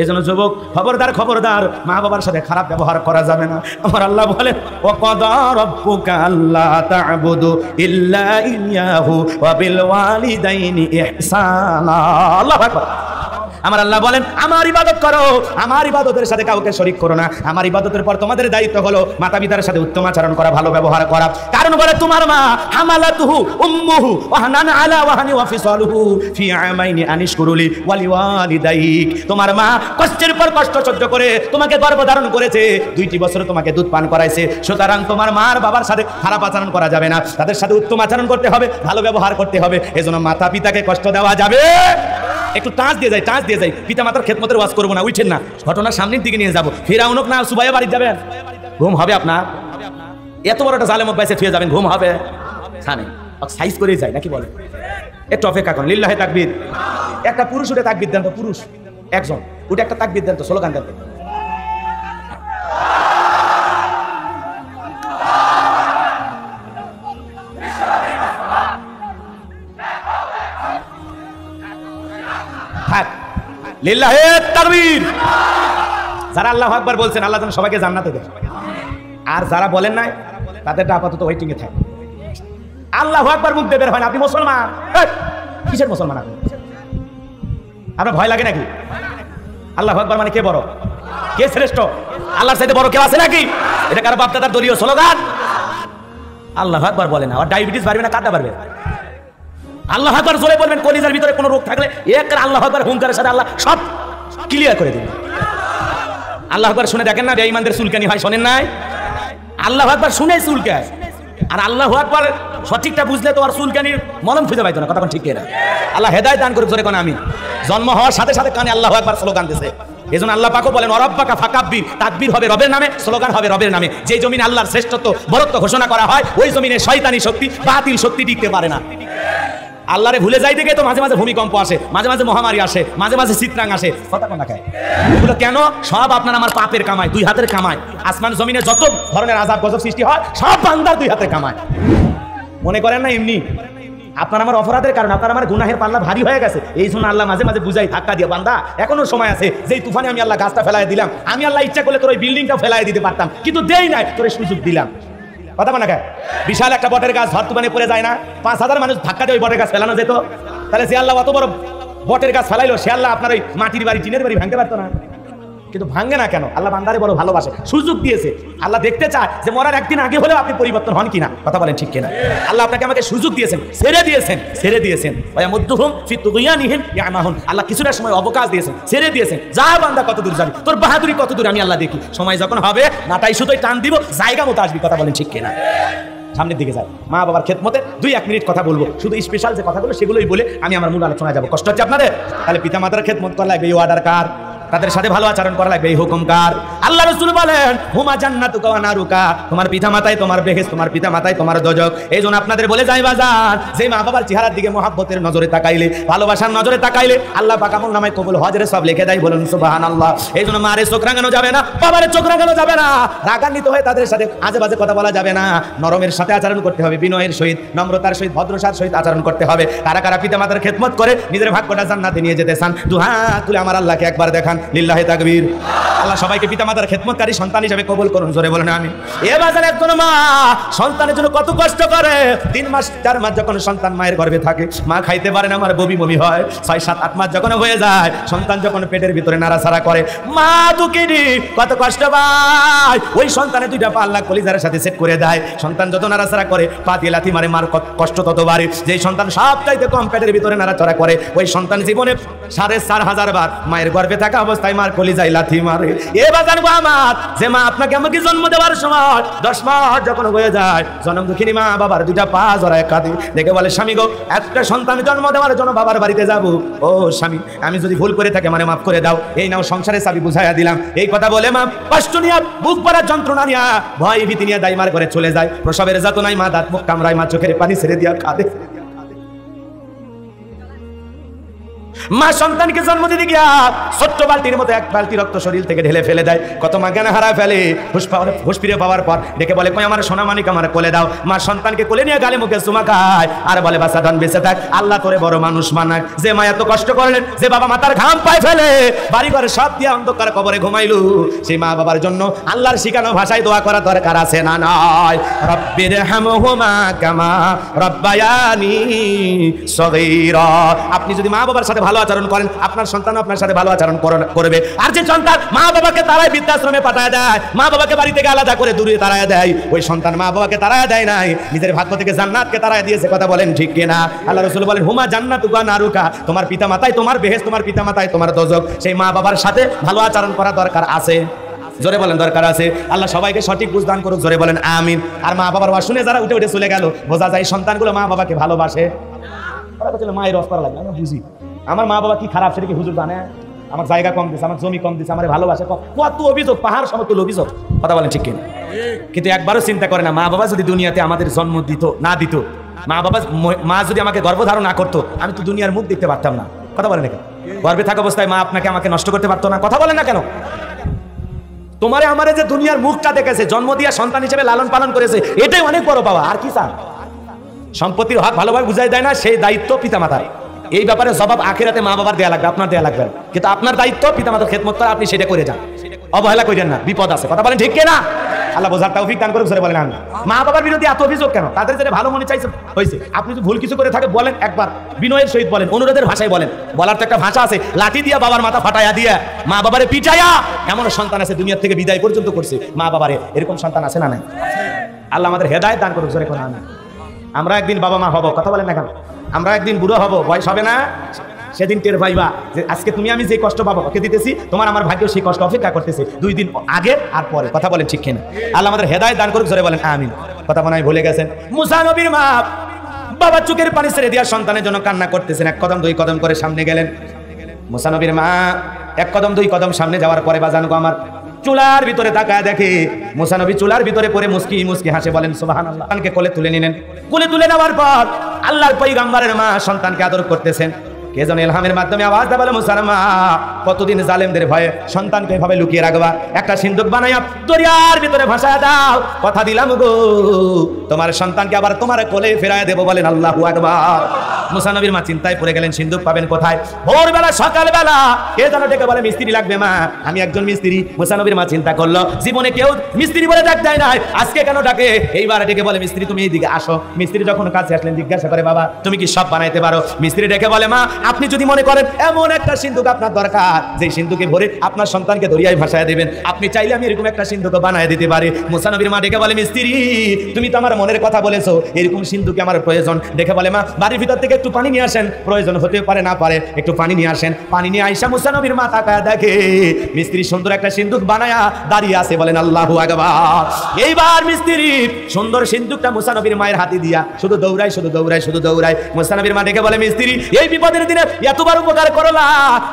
এই জন্য যুবক খবরদার, খবরদার, মা বাবার সাথে খারাপ ব্যবহার করা যাবে না। আমার আল্লাহ বলেন, ওয়াকাদা রাব্বুকা আল্লা তা'বুদু ইল্লা ইয়্যাহু ওয়া বিল ওয়ালিদাইনি ইহসানা। আল্লাহু আকবার। আমার আল্লাহ বলেন আমার ইবাদত করো, আমার ইবাদতের সাথে কাউকে শরীক করো না। আমার ইবাদতের পর তোমাদের দায়িত্ব হলো মাতা পিতার সাথে উত্তম আচরণ করা, ভালো ব্যবহার করা। কারণ বলে তোমার মা হামালাতুহু উম্মুহু ওয়াহনান আলা ওয়াহনি ওয়া ফিসালুহু ফি আমাইনি আনিশকুরুলি ওয়ালিওয়ালিদাইক। তোমার মা কষ্টের পর কষ্ট সহ্য করে তোমাকে গর্ভধারণ করেছে, 2টি বছর তোমাকে দুধ পান করাইছে। সুতরাং তোমার মা আর বাবার সাথে খারাপ আচরণ করা যাবে না, তাদের সাথে উত্তম আচরণ করতে হবে, ভালো ব্যবহার করতে হবে। এজন্য মাতা পিতাকে কষ্ট দেওয়া যাবে। একটু টাচ দিয়ে যায়, টাচ দিয়ে যায়। পিতা মাতার খেদমতের ওয়াজ করবো না, উঠেন না, ঘটনার সামনের দিকে নিয়ে যাবো। ফিরাউনক না সুবাইয়া বাড়ি যাবেন, ঘুম হবে আপনার? এত বড় একটা জালেমত পাইছে, ফিরে যাবেন, ঘুম হবে? সাইজ করে যায় নাকি বলে? একটু অপেক্ষা করেন। লিল্লাহে তাকবীর। একটা পুরুষ উঠে তাকবীর দেন তো, পুরুষ একজন উঠে একটা তাকবীর দেন তো, স্লোগান দেন তো। লিল্লাহে তাকবীর। যারা আল্লাহু আকবার বলছেন আল্লাহ যেন সবাইকে জান্নাতে দেয়, আর যারা বলেন নাই তাদেরটা আপাতত ওয়েটিং এ থাকে। আল্লাহু আকবার মুখ দিয়ে বের হয় না। আপনি মুসলমান, কিসের মুসলমান আপনি? আপনার ভয় লাগে নাকি? আল্লাহু আকবার মানে কে বড়, কে শ্রেষ্ঠ? আল্লাহর চাইতে বড় কেউ আছে নাকি? এটা কারো বাপ দাদার দলীয় স্লোগান? আল্লাহু আকবার বলে না, আর ডায়াবেটিস বাড়বে না কাঁদা বাড়বে? আল্লাহু আকবার জোরে বলবেন, কলিজার ভিতরে কোনো রোগ থাকলে এক আল্লাহু আকবার হুঙ্কারের সাথে আল্লাহ সব ক্লিয়ার করে দিবেন। আল্লাহু আকবার শুনে দেখেন না বেঈমানদের চুলকানি হয়, শোনেন নাই? আল্লাহু আকবার শুনে চুলকায়, আর আল্লাহু আকবার সঠিকটা বুঝলে তো আর চুলকানির মলম খুঁজে পাইতো না। কথা ঠিক কিনা? আল্লাহ হেদায়েত দান করে জোরে কোন আমি। জন্ম হওয়ার সাথে সাথে কানে আল্লাহু আকবার স্লোগান দিয়েছে। এজন্য আল্লাহ পাকও বলেন অরব্বাকা ফাকাব্বির, তাকবীর হবে রবের নামে, স্লোগান হবে রবের নামে। যে জমিনে আল্লাহর শ্রেষ্ঠত্ব বরত্ব ঘোষণা করা হয়, ওই জমিনে শয়তানি শক্তি বাতিল শক্তি টিকতে পারে না। আল্লাহরে ভুলে যাই দেখে তো মাঝে মাঝে ভূমিকম্প আসে, মাঝে মাঝে মহামারী আসে, মাঝে মাঝে চিত্রাং আসে। কথা কোন খায় এগুলো কেন? সব আপনার আমার পাপের কামাই, 2 হাতের কামাই। আসমান জমিনে যত ধরনের আযাব গজব সৃষ্টি হয় সব বান্দার 2 হাতের কামাই। মনে করেন না এমনি আপনার আমার অপরাধের কারণে আপনার আমার গুনাহের পাল্লা ভারী হয়ে গেছে, এই জন্য আল্লাহ মাঝে মাঝে বুঝাই ধাক্কা দিয়ে, বান্দা এখনো সময় আছে। যেই তুফানে আমি আল্লাহ গাছটা ফেলাই দিলাম, আমি আল্লাহ ইচ্ছা করলে তোর ওই বিল্ডিংটা ফেলাই দিতে পারতাম, কিন্তু দেই নাই, তোর সুযোগ দিলাম। কথা বলা খায়। বিশাল একটা বটের গাছ ঝড় তুফানে পড়ে যায় না, 5000 মানুষ ধাক্কা দিয়ে ওই বটের গাছ ফেলানো যেত। তাহলে যে আল্লাহ অত বড় বটের গাছ ফেলাইলো, সে আল্লাহ আপনার ওই মাটির বাড়ি টিনের বাড়ি ভাঙতে পারতো না? কিন্তু ভাঙে না কেন? আল্লাহ বান্দারে বড় ভালোবাসে, সুযোগ দিয়েছে। আল্লাহ দেখতে চায় যে মরার একদিন আগে হলেও আপনি পরিবর্তন হন কিনা। কথা বলেন ঠিক কিনা? আল্লাহ আপনাকে আমাকে সুযোগ দিয়েছেন, ছেড়ে দিয়েছেন, ছেড়ে দিয়েছেন। ওয়ামুদ্দুহুম ফি তুগয়ানিহিম ইয়ামাহুন। আল্লাহ কিছুটা সময় অবকাশ দিয়েছেন, ছেড়ে দিয়েছেন। যা বান্দা কত দূর যাবি, তোর বাহাদুরি কত দূর আমি আল্লাহ দেখি। সময় যখন হবে নাটাই সুতোই টান দিব, জায়গা মতো আসবি। কথা বলেন ঠিক কিনা? সামনের দিকে যায়। মা বাবার খেদমতে 2-1 মিনিট কথা বলবো, শুধু স্পেশাল যে কথাগুলো সেগুলোই বলে আমি আমার মূল আলোচনায় যাবো। কষ্ট হচ্ছে আপনাদের? তাহলে পিতা মাতার খেদমত করা লাগবে, এই অর্ডার কার? তাদের সাথে ভালো আচরণ করা লাগবে, এই হুকুম কার? আল্লাহ রাসূল বলেন হুমা জান্নাতুকা ওয়া নারুকা। তোমার পিতা মাতাই তোমার বেহেশত, তোমার পিতা মাতাই তোমার দোজখ। এই জন্য আপনাদের বলে যাই বাজার, যে মা বাবার চেহারার দিকে মহাব্বতের নজরে তাকাইলে, ভালোবাসার নজরে তাকাইলে আল্লাহ পাক আমল নামায় কবুল হজরে সব লিখে দেয়। বলুন সুবহানাল্লাহ। এই জন্য মারে চোখ রাঙানো যাবে না, বাবারে চোখ রাঙানো যাবে না, রাগান্বিত হয়ে তাদের সাথে আজে বাজে কথা বলা যাবে না। নরমের সাথে আচরণ করতে হবে, বিনয়ের সহিত, নম্রতার সহিত, ভদ্রতার সহিত আচরণ করতে হবে। কারা কারা পিতা মাতার খেদমত করে নিজের ভাগ্যটা জান্নাতে নিয়ে যেতে চান, দুহাত তুলে আমার আল্লাহকে একবার দেখান। লিল্লাহি তাকবীর। আল্লাহ সবাইকে পিতা মাতার খেদমতকারী সন্তান হিসেবে কবুল করুন, জোরে বলেন আমিন। এ বাজারে একজন মা সন্তানের জন্য কত কষ্ট করে। 3 মাস 4 মাস যখন সন্তান মায়ের গর্ভে থাকে, মা খাইতে পারে না, আমার বমি বমি হয়। 6, 7, 8 মাস যখন হয়ে যায়, সন্তান যখন পেটের ভিতরে নাড়াচাড়া করে, মা দুঃখিনী কত কষ্ট পায়। ওই সন্তানে 2টা পা আল্লাহ কলিজার সাথে সেট করে দেয়। সন্তান যত নাড়াচাড়া করে, পা দিয়ে লাথি মারে, মার কষ্ট তত বাড়ে। যেই সন্তান সবচাইতে কম পেটের ভিতরে নাড়াচাড়া করে, ওই সন্তান জীবনে 4,500 বার মায়ের গর্ভে থাকা অবস্থায় মার কলিজায় লাথি মারে। এ বাজার গো আমার, যে মা আপনাকে আমাকে জন্ম দেওয়ার সময় 10 মাস যখন হয়ে যায়, জন্ম দুঃখিনী মা বাবার 2টা পা জড়ায় কাঁদে, দেখে বলে স্বামী গো, একটা সন্তান জন্ম দেওয়ার জন্য বাবার বাড়িতে যাব। ও স্বামী, আমি যদি ভুল করে থাকি মানে মাফ করে দাও, এই নাও সংসারের চাবি বুঝাইয়া দিলাম। এই কথা বলে মা কষ্ট নিয়ে, বুক ভরা যন্ত্রণা নিয়ে, ভয় ভীতি নিয়ে দাইমার করে চলে যায়। প্রসবের যাতনায় মা দাঁত মুখ কামড়ায়, মা চোখের পানি ছেড়ে দিয়া কাঁদে। মা সন্তানকে জন্ম দিতে গিয়া ছোট্ট বালতির মতো 1 বালতি রক্ত শরীর থেকে ঢেলে ফেলে দেয়। কত মা জ্ঞান হারা ফেলে। হুঁশ ফিরে পাওয়ার পর ডেকে বলে, কই আমার সোনা মানিক, আমার কোলে দাও। মা সন্তানকে কোলে নিয়ে গালে মুখে চুমা খায়, আর বলে বাচ্চা ধন বেঁচে থাক, আল্লাহ তোরে বড় মানুষ বানাক। যে মা এত কষ্ট করলেন, যে বাবা মাতার ঘাম পায় ফেলে, বাড়ি ঘরে সব দিয়ে অন্ধকার কবরে ঘুমাইলু, সেই মা বাবার জন্য আল্লাহর শিখানো ভাষায় দোয়া করা দরকার আছে না নয়? রব্বির হামহুমা কামা রব্বায়ানি সগীরা। আপনি যদি মা বাবার সাথে ভালো আচরণ করেন, আপনার সন্তান আপনার সাথে ভালো আচরণ করবে। আর যে সন্তান মা বাবাকে তারাই বৃদ্ধাশ্রমে পাঠায় দেয়, মা বাবাকে বাড়ি থেকে আলাদা করে দূরে তাড়ায় দেয়, ওই সন্তান মা বাবাকে তাড়ায় দেয় নাই, নিজের ভাগ্য থেকে জান্নাতকে তাড়ায় দিয়েছে। কথা বলেন ঠিক কিনা? আল্লাহ রাসূল বলেন হুমা জান্নাতুকা নারুকা, তোমার পিতা মাতাই তোমার বেহেশত, তোমার পিতা মাতাই তোমার দোজখ। সেই মা বাবার সাথে ভালো আচরণ করা দরকার আছে, জোরে বলেন দরকার আছে। আল্লাহ সবাইকে সঠিক বুঝ দান করুক, জোরে বলেন আমিন। আর মা বাবার ওয়াজ শুনে যারা উঠে উঠে চলে গেল, বোঝা যায় সন্তানগুলো মা বাবাকে ভালোবাসে। ওরা বলছিল মায়ের রস করা লাগে, আমি বুঝি আমার মা বাবা কি খারাপ সেটা কি হুজুর জানে? আমার জায়গা কম দিচ্ছে, আমার জমি কম দিচ্ছে, আমার ভালোবাসে কত অভিযোগ, পাহাড় সমতুল্য অভিযোগ। কথা বলেন ঠিক কিনা? কিন্তু একবারও চিন্তা করে না, মা বাবা যদি দুনিয়াতে আমাদের জন্ম দিত না দিত, মা যদি আমাকে গর্ভধারণ না করতো, আমি তো দুনিয়ার মুখ দেখতে পারতাম না। কথা বলেন না কেন? গর্ভে থাকা অবস্থায় মা আপনাকে আমাকে নষ্ট করতে পারতো না? কথা বলেন না কেন? তোমারে আমারে যে দুনিয়ার মুখটা দেখেছে, জন্ম দিয়া সন্তান হিসেবে লালন পালন করেছে, এটাই অনেক বড় পাওয়া। আর কি চান? সম্পত্তির হক ভালোভাবে বুঝাই দেয় না, সেই দায়িত্ব পিতামাতার। এই ব্যাপারে জবাব আখিরাতে মা বাবার দেয়া লাগবে, আপনার দেয়া লাগবে। কিন্তু আপনার দায়িত্ব পিতামাতার খেদমত করা, আপনি সেটা করে যান, অবহেলা করেন না, বিপদ আছে। কথা বলেন ঠিক কিনা? আল্লাহ বোঝার তৌফিক দান করুক, জোরে বলেন আমিন। মা বাবার বিরুদ্ধে এত অভিযোগ কেন? তাদের যেটা ভালো মনে চাইছে হয়েছে। আপনি যদি ভুল কিছু করে থাকে বলেন, একবার বিনয়ের সহিত বলেন, অনুরোধের ভাষায় বলেন। বলার তো একটা ভাষা আছে, লাঠি দিয়া বাবার মাথা ফাটাইয়া দিয়া মা বাবারে পিটাইয়া এমন সন্তান আছে দুনিয়া থেকে বিদায় পর্যন্ত করছে মা বাবারে। এরকম সন্তান আছে না নাই? আল্লাহ আমাদের হেদায়েত দান করুক, জোরে বলেন আমিন। আমরা একদিন বাবা মা হব, কথা বলেন না কেন? আমরা একদিন বুড়ো হব, বয়স হবে না, সেদিন টের পাইবা যে আজকে তুমি আমি যে কষ্ট পাবো ওকে দিতেছি, তোমার আমার ভাগ্য সেই কষ্ট অপেক্ষা করতেছে 2 দিন আগে আর পরে। কথা বলেন ঠিক কিনা? আল্লাহ আমাদের হেদায়েত দান করুক, জোরে বলেন আমিন। কথা মনে হয় ভুলে গেছেন, মুসা নবীর মা বাবা চোখের পানি ছেড়ে দিয়া সন্তানের জন্য কান্না করতেছেন। 1 কদম 2 কদম করে সামনে গেলেন মুসা নবীর মা। 1 কদম 2 কদম সামনে যাওয়ার পরে বাজানগো আমার চুলার ভিতরে তাকায় দেখে মুসা নবী চুলার ভিতরে পড়ে মুস্কি মুস্কি হাসে, বলেন সুবহানাল্লাহ। সন্তানকে কোলে তুলে নিলেন। কোলে তুলে নেওয়ার পর আল্লাহর পয়গম্বরের মা সন্তানকে আদর করতেছেন। কে যেন ইলহামের মাধ্যমে আওয়াজ দেয়, বলে মুসার মা কতদিন জালেমদের ভয়ে সন্তানকে এভাবে লুকিয়ে রাখবা? একটা সিন্দুক বানাইয়া দরিয়ার ভিতরে ভাসায় দাও, কথা দিলাম গো তোমার সন্তানকে আবার তোমার কোলে ফেরায় দেবো। বলেন আল্লাহু আকবার। মুসা নবীর মা চিন্তায় পড়ে গেলেন, সিন্দুক পাবেন কোথায়? ভোরবেলা সকালবেলা কে যেন ডেকে বলে মিস্ত্রি লাগবে মা, আমি একজন মিস্ত্রি। মুসা নবীর মা চিন্তা করলো, জীবনে কেউ মিস্ত্রি বলে ডাক দেয় নাই, আজকে কেন ডাকে? এইবার ডেকে বলে মিস্ত্রি তুমি এইদিকে আসো। মিস্ত্রি যখন কাছে আসলেন জিজ্ঞাসা করে, বাবা তুমি কি সব বানাইতে পারো? মিস্ত্রি ডেকে বলে, মা আপনি যদি মনে করেন এমন একটা সিন্দুক আপনার দরকার যে সিন্দুকে ভরে আপনার সন্তানকে দরিয়ায় ভাসায় দেবেন, আপনি চাইলে আমি এরকম একটা সিন্দুক বানায় দিতে পারি। মুসা নবীর মা ডেকে বলে, মিস্ত্রি তুমি তো আমার মনের কথা বলেছো, এরকম সিন্দুকে আমার প্রয়োজন। ডেকে বলে, মা বাড়ির ভিতর থেকে একটু পানি নিয়ে আসেন, প্রয়োজন হতে পারে না পারে, একটু পানি নিয়ে আসেন। পানি নিয়ে আইসা মুসা নবীর মা তাকায় দেখে মিস্ত্রি সুন্দর একটা সিন্দুক বানায়া দাঁড়িয়ে আছে। বলেন আল্লাহু আকবার। এইবার মিস্ত্রি সুন্দর সিন্দুকটা মুসা নবীর মায়ের হাতে দিয়া শুধু দৌড়ায় শুধু দৌড়ায় শুধু দৌড়ায়। মুসা নবীর মা ডেকে বলে, মিস্ত্রি এই বিপদের দিনে এতবার উপকার করলা,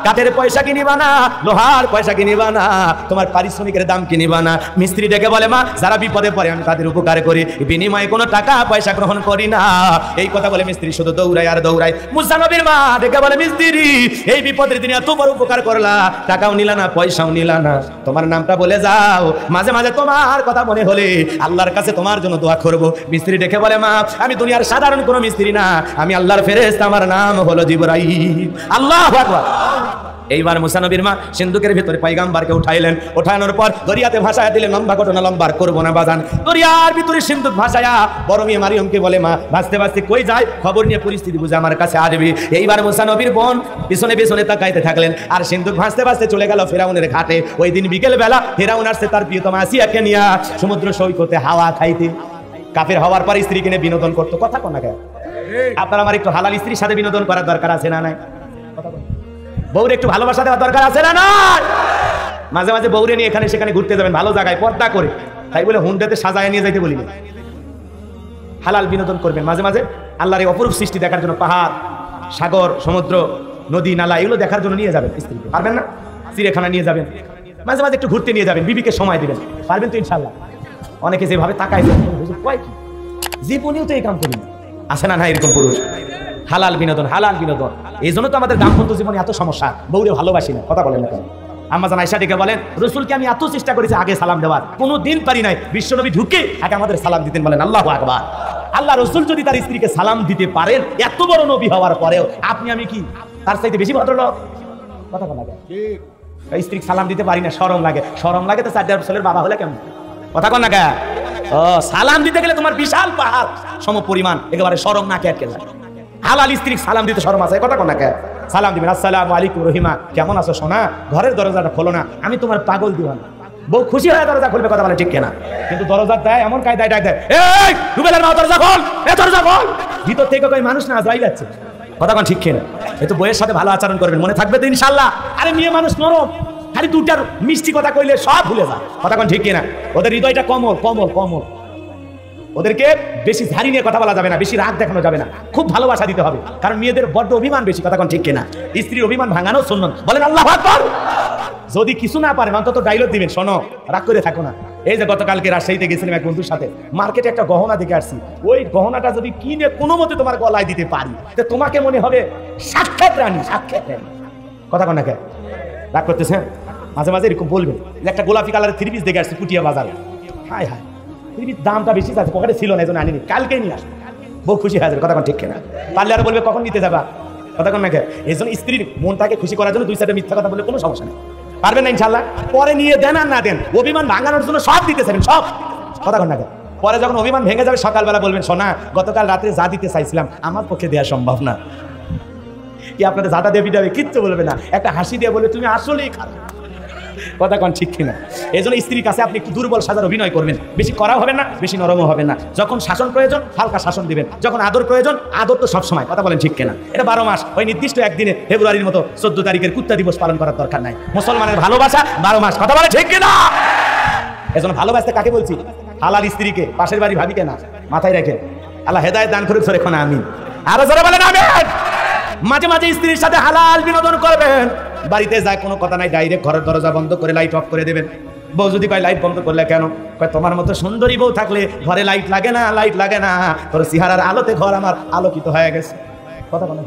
কাঠের পয়সা কিনিবা না, লোহার পয়সা কিনিবা না, তোমার পারিশ্রমিকের দাম কিনিবা না। মিস্ত্রি ডেকে বলে, মা যারা বিপদে পড়ে আমি তাদের উপকার করি, বিনিময়ে কোনো টাকা পয়সা গ্রহণ করি না। এই কথা বলে মিস্ত্রি শুধু দৌড়ায় আর দৌড়ায়। মুসা নবীর মা ডেকে বলে, মিস্ত্রি এই বিপদের দিনে এত বড় উপকার করলা, টাকাও নিলা না পয়সাও নিলা না, তোমার নামটা বলে যাও, মাঝে মাঝে তোমার কথা মনে হলে আল্লাহর কাছে তোমার জন্য দোয়া করব। মিস্ত্রি ডেকে বলে, মা আমি দুনিয়ার সাধারণ কোনো মিস্ত্রি না, আমি আল্লাহর ফেরেশতা, আমার নাম হলো জিবরাইল। আল্লাহু আকবার। এইবার মুসা নবীর মা সিন্দুকের ভিতরে পয়গম্বরকে উঠাইলেন। উঠানোর পর দরিয়াতে ভাসায়া দিলেন। লম্বা ঘটনা, লম্বার করবো না বাজান। দরিয়ার ভিতরে সিন্দুক ভাসায়া বড় মেয়ে মারিয়মকে বলে, মা ভাসতে ভাসতে কই যায়, খবর নিয়ে পরিস্থিতি বুঝে আমার কাছে আসবি। এইবার মুসা নবীর বোন পিছনে পিছনে তাকাইতে থাকলেন। আর সিন্দুক ভাসতে ভাসতে চলে গেল ফেরাউনের ঘাটে। ওই দিন বিকেল বেলা ফেরাউন আসছে তার প্রিয়তমা আসিয়াকে নিয়ে সমুদ্র সৈকতে হাওয়া খাইতে। কাফের হওয়ার পর স্ত্রী কিনে বিনোদন করতো। কথা কোন না কেন? আপনার আমার একটু হালাল স্ত্রীর সাথে বিনোদন করার দরকার আছে না নাই? বউরে একটু ভালোবাসা দেওয়ার দরকার আছে না নাই? মাঝে মাঝে বউরে নিয়ে এখানে সেখানে ঘুরতে যাবেন ভালো জায়গায় পর্দা করে, তাই বলে হুন্ডাতে সাজায় নিয়ে যাইতে বলিনি। হালাল বিনোদন করবেন মাঝে মাঝে, আল্লাহর এই অপরূপ সৃষ্টি দেখার জন্য পাহাড়, সাগর, সমুদ্র, নদী, নালা এগুলো দেখার জন্য নিয়ে যাবেন স্ত্রীকে। পারবেন না? চিড়িয়াখানা নিয়ে যাবেন, মাঝে মাঝে একটু ঘুরতে নিয়ে যাবেন, বিবিকে সময় দিবেন। পারবেন তো ইনশাল্লাহ? অনেকে যেভাবে তাকায় জীবনেও তো এই কাম করি আছে না না এরকম পুরুষ। হালাল বিনোদন, হালাল বিনোদন। এই জন্য তো আমাদের দাম্পত্য জীবনে এত সমস্যা, বউরে ভালোবাসি না। কথা বলেন না কেন? আম্মা জান আয়েশা ডেকে বলেন, রাসূলকে আমি এত চেষ্টা করেছি আগে সালাম দেওয়ার, কোনো দিন পারি নাই। বিশ্বনবী ঢুকে আগে আমাদের সালাম দিতেন। বলেন আল্লাহু আকবার। আল্লাহ রাসূল যদি তার স্ত্রীকে সালাম দিতে পারেন, এত বড় নবী হওয়ার পরেও আপনি আমি কি তার চাইতে বেশি ভদ্রলোক? কথা বলা যায় ঠিক। স্ত্রীকে সালাম দিতে পারি না, শরম লাগে। শরম লাগে তো 4 বছরের বাবা হলে কেমন? কথা কন না কে? ও সালাম দিতে গেলে তোমার বিশাল পাহাড় সম পরিমাণ, একেবারে শরম না কে আটকে যায়। হালাল স্ত্রীকে সালাম দিতে শরম আছে? কথা কন না কে? সালাম দিবেন, আসসালামু আলাইকুম রহিমা, কেমন আছো সোনা, ঘরের দরজাটা খোলো না, আমি তোমার পাগল দিওয়ানা। বউ খুশি হয়ে দরজা খুলবে, কথা বলে ঠিক কিনা? কিন্তু দরজা দেয় এমন কায়দায় ডাক দেয়, এই রুবেলের মা দরজা খোল, এ দরজা খোল, ভিতর থেকে কই মানুষ না যাই যাচ্ছে, কথা কোন ঠিক কিনা? এই তো বইয়ের সাথে ভালো আচরণ করবেন, মনে থাকবে তো ইনশাআল্লাহ। আরে মেয়ে মানুষ নরম, খালি দুটার মিষ্টি কথা কইলে সব ভুলে যায়, কথা কোন ঠিক কিনা? ওদের হৃদয়টা কমল কমল কমল, ওদেরকে বেশি ঝাড়ি নিয়ে কথা বলা যাবে না, বেশি রাগ দেখানো যাবে না, খুব ভালোবাসা দিতে হবে, কারণ মেয়েদের বড্ড অভিমান বেশি, কথা কোন ঠিক কিনা? স্ত্রীর অভিমান ভাঙানো সুন্নাত, বলেন আল্লাহু আকবার। যদি কিছু না পারেন অন্তত ডায়লগ দিবেন, শোনো রাগ করে থাকো না। এই যে গতকালকে রাজশাহীতে গেছিলাম এক বন্ধুর সাথে, মার্কেটে একটা গহনা দেখে আসছি, ওই গহনাটা যদি কিনে কোনো মতে তোমার গলায় দিতে পারি, তো তোমাকে মনে হবে সাক্ষাৎ রানী, সাক্ষাৎ রানী, কথা কোন না? কে রাগ করতেছেন? মাঝে মাঝে এরকম বলবেন যে একটা গোলাপি কালারের থ্রি পিস দেখে আসছি পুটিয়া বাজারে, হায় হায় থ্রি পিস দামটা বেশি আছে, পকেটে ছিল না, এজন্য আনিনি, কালকেই নিয়ে আসবে, বউ খুশি হয়ে যাবে, কথা কোন ঠিক কিনা? পারলে আর বলবে কখন নিতে যাবা, কথা কোন না? কে এই জন্য স্ত্রীর মনটাকে খুশি করার জন্য দুই সাইডে মিথ্যা কথা বলে কোনো সমস্যা নেই, পারবেন না ইনশাআল্লাহ। পরে নিয়ে দেন আর না দেন, অভিমান ভাঙানোর জন্য সব দিতে চাইবেন, সব, কথা কোন না? পরে যখন অভিমান ভেঙে যাবে সকালবেলা বলবেন, সোনা গতকাল রাত্রে যা দিতে চাইছিলাম আমার পক্ষে দেওয়া সম্ভব না, কি আপনাদের জাতা দিয়ে পিটাবে, কিচ্ছু বলবে না, একটা হাসি দিয়ে বলে তুমি আসলেই খারাপ, কথা কোন ঠিক কিনা? এই জন্য স্ত্রীর কাছে আপনি একটু দুর্বল সাজার অভিনয় করবেন, বেশি করা হবে না, বেশি নরমও হবে না, যখন শাসন প্রয়োজন হালকা শাসন দিবেন, যখন আদর প্রয়োজন আদর তো সবসময়, কথা বলেন ঠিক কিনা? এটা 12 মাস, ওই নির্দিষ্ট একদিনে ফেব্রুয়ারির মতো 14 তারিখের কুত্তা দিবস পালন করার দরকার নাই, মুসলমানের ভালোবাসা 12 মাস, কথা বলেন ঠিক কিনা? এই জন্য ভালোবাসতে কাকে বলছি? হালাল স্ত্রীকে, পাশের বাড়ি ভাবিকে না, মাথায় রেখে আল্লাহ হেদায়েত দান করুক, সরে কোনা আমিন, আরো জোরে বলেন আমিন। মাঝে মাঝে স্ত্রীর সাথে হালাল বিনোদন করবেন, বাড়িতে যায় কোনো কথা নাই, ডাইরেক্ট ঘরের দরজা বন্ধ করে লাইট অফ করে দেবেন। বউ যদি কয় লাইট বন্ধ করলে কেন, কয় তোমার মতো সুন্দরী বউ থাকলে ঘরে লাইট লাগে না, লাইট লাগে না, তোর চেহারার আলোতে ঘর আমার আলোকিত হয়ে গেছে, কথা বলেন।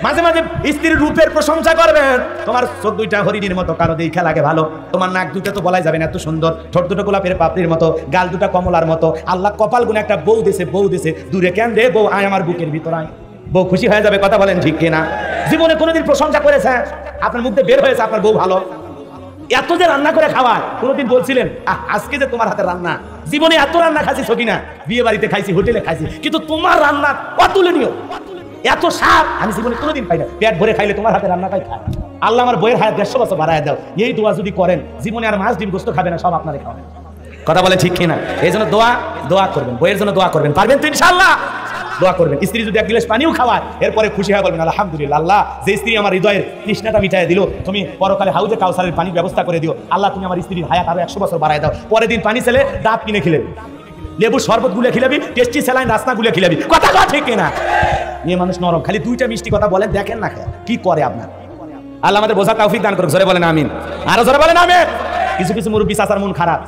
মাঝে মাঝে স্ত্রীর রূপের প্রশংসা করবেন, তোমার চোখ দুইটা হরিণীর মতো কারো দেখা লাগে ভালো, তোমার নাক দুটো তো বলাই যাবে না এত সুন্দর, ঠোঁট দুটো গোলাপের পাপড়ির মতো, গাল দুটো কমলার মতো, আল্লাহ কপাল গুনে একটা বউ দিছে, বউ দিছে, দূরে কেন রে বউ, আয় আমার বুকের ভিতর আয়, বউ খুশি হয়ে যাবে, কথা বলেন ঠিক কিনা? জীবনে কোনোদিন প্রশংসা করেছে আপনার মুখ দিয়ে বের হয়েছে আপনার বউ ভালো, এত যে রান্না করে খাওয়ায় কোনোদিন বলছিলেন আজকে যে তোমার হাতে রান্না, জীবনে এত রান্না খাইছি সকিনা, বিয়ে বাড়িতে খাইছি, হোটেলে খাইছি, কিন্তু তোমার রান্না অতুলনীয়, এত স্বাদ আমি জীবনে কোনোদিন পাই না, পেট ভরে খাইলে তোমার হাতে রান্নাটাই খায়, আল্লাহ আমার বইয়ের হায়াত 150 বছর বাড়ায় দাও, এই দোয়া যদি করেন জীবনে আর মাছ ডিম গোস্ত খাবে না, সব আপনারে খাওয়াবে, কথা বলে ঠিক কিনা? এই জন্য দোয়া করবেন, বইয়ের জন্য দোয়া করবেন, পারবেন তো ইনশাআল্লাহ? দোয়া করবেন, স্ত্রী যদি 1 গ্লাস পানিও খাওয়ায় এরপরে খুশি হয়ে বলবেন আলহামদুলিল্লাহ, আল্লাহ যে স্ত্রী আমার হৃদয়ের তৃষ্ণাটা মিটায় দিল, তুমি পরকালে হাউজে কাউসারের পানির ব্যবস্থা করে দিও, আল্লাহ তুমি আমার স্ত্রীর হায়াত আরো 100 বছর বাড়ায় দাও, পরের দিন পানি ছেলে ডাব কিনে খিলাবি, লেবুর শরবত গুলে খিলাবি, টেস্টি স্যালাইন রাস্তা গুলে খিলাবি, কথা ঠিক কিনা? মেয়ে মানুষ নরম, খালি দুইটা মিষ্টি কথা বলেন, দেখেন না কি করে আপনার, আল্লাহ আমাদের বোঝা তৌফিক দান করুক, জোরে বলেন আমিন, আরো জোরে বলেন আমিন। কিছু কিছু মুরব্বী চাচার মন খারাপ,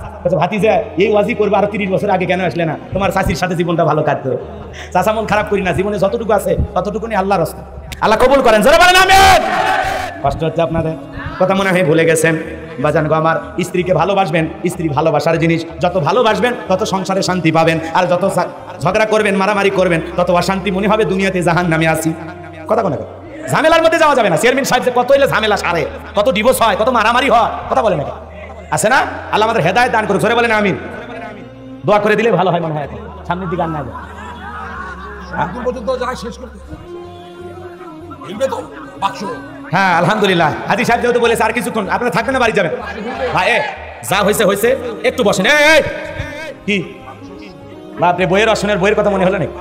ভাতিজা এই ওয়াজি করবে আরো 30 বছর আগে কেন আসলে না, তোমার চাচির সাথে জীবনটা ভালো কাটতো, চাচা মন খারাপ করি না, জীবনে যতটুকু আছে ততটুকু নিয়ে আল্লাহর রাস্তা, আল্লাহ কবুল করেন, জোরে বলেন আমিন। কষ্ট হচ্ছে আপনাদের, কথা মনে হয় ভুলে গেছেন, বাজান গো আমার, স্ত্রীকে ভালোবাসবেন, স্ত্রী ভালোবাসার জিনিস, যত ভালোবাসবেন তত সংসারে শান্তি পাবেন, আর যত ঝগড়া করবেন মারামারি করবেন তত অশান্তি মনে হবে দুনিয়াতে জাহান্নামে আছি, কথা কোন? ঝামেলার মধ্যে যাওয়া যাবে না, চেয়ারম্যান সাহেব যে কত হইলে ঝামেলা সারে, কত ডিভোর্স হয়, কত মারামারি হয়, কথা বলে না, আছে না? আল্লাহ আমাদের হেদায়েত দান করুক, জোরে বলেন আমিন। দোয়া করে দিলে ভালো হয় মনে হয়, সামনের দিকে আর না যায়, হ্যাঁ আলহামদুলিল্লাহ। হাজি সাহেব যেহেতু বলেছে আর কিছুক্ষণ আপনারা থাকবেন না, বাড়ি যাবেন, ভাই যা হয়েছে হয়েছে, একটু বসেন। কি বাপরে, বইয়ের রসনের বইয়ের কথা মনে হলো নাকি?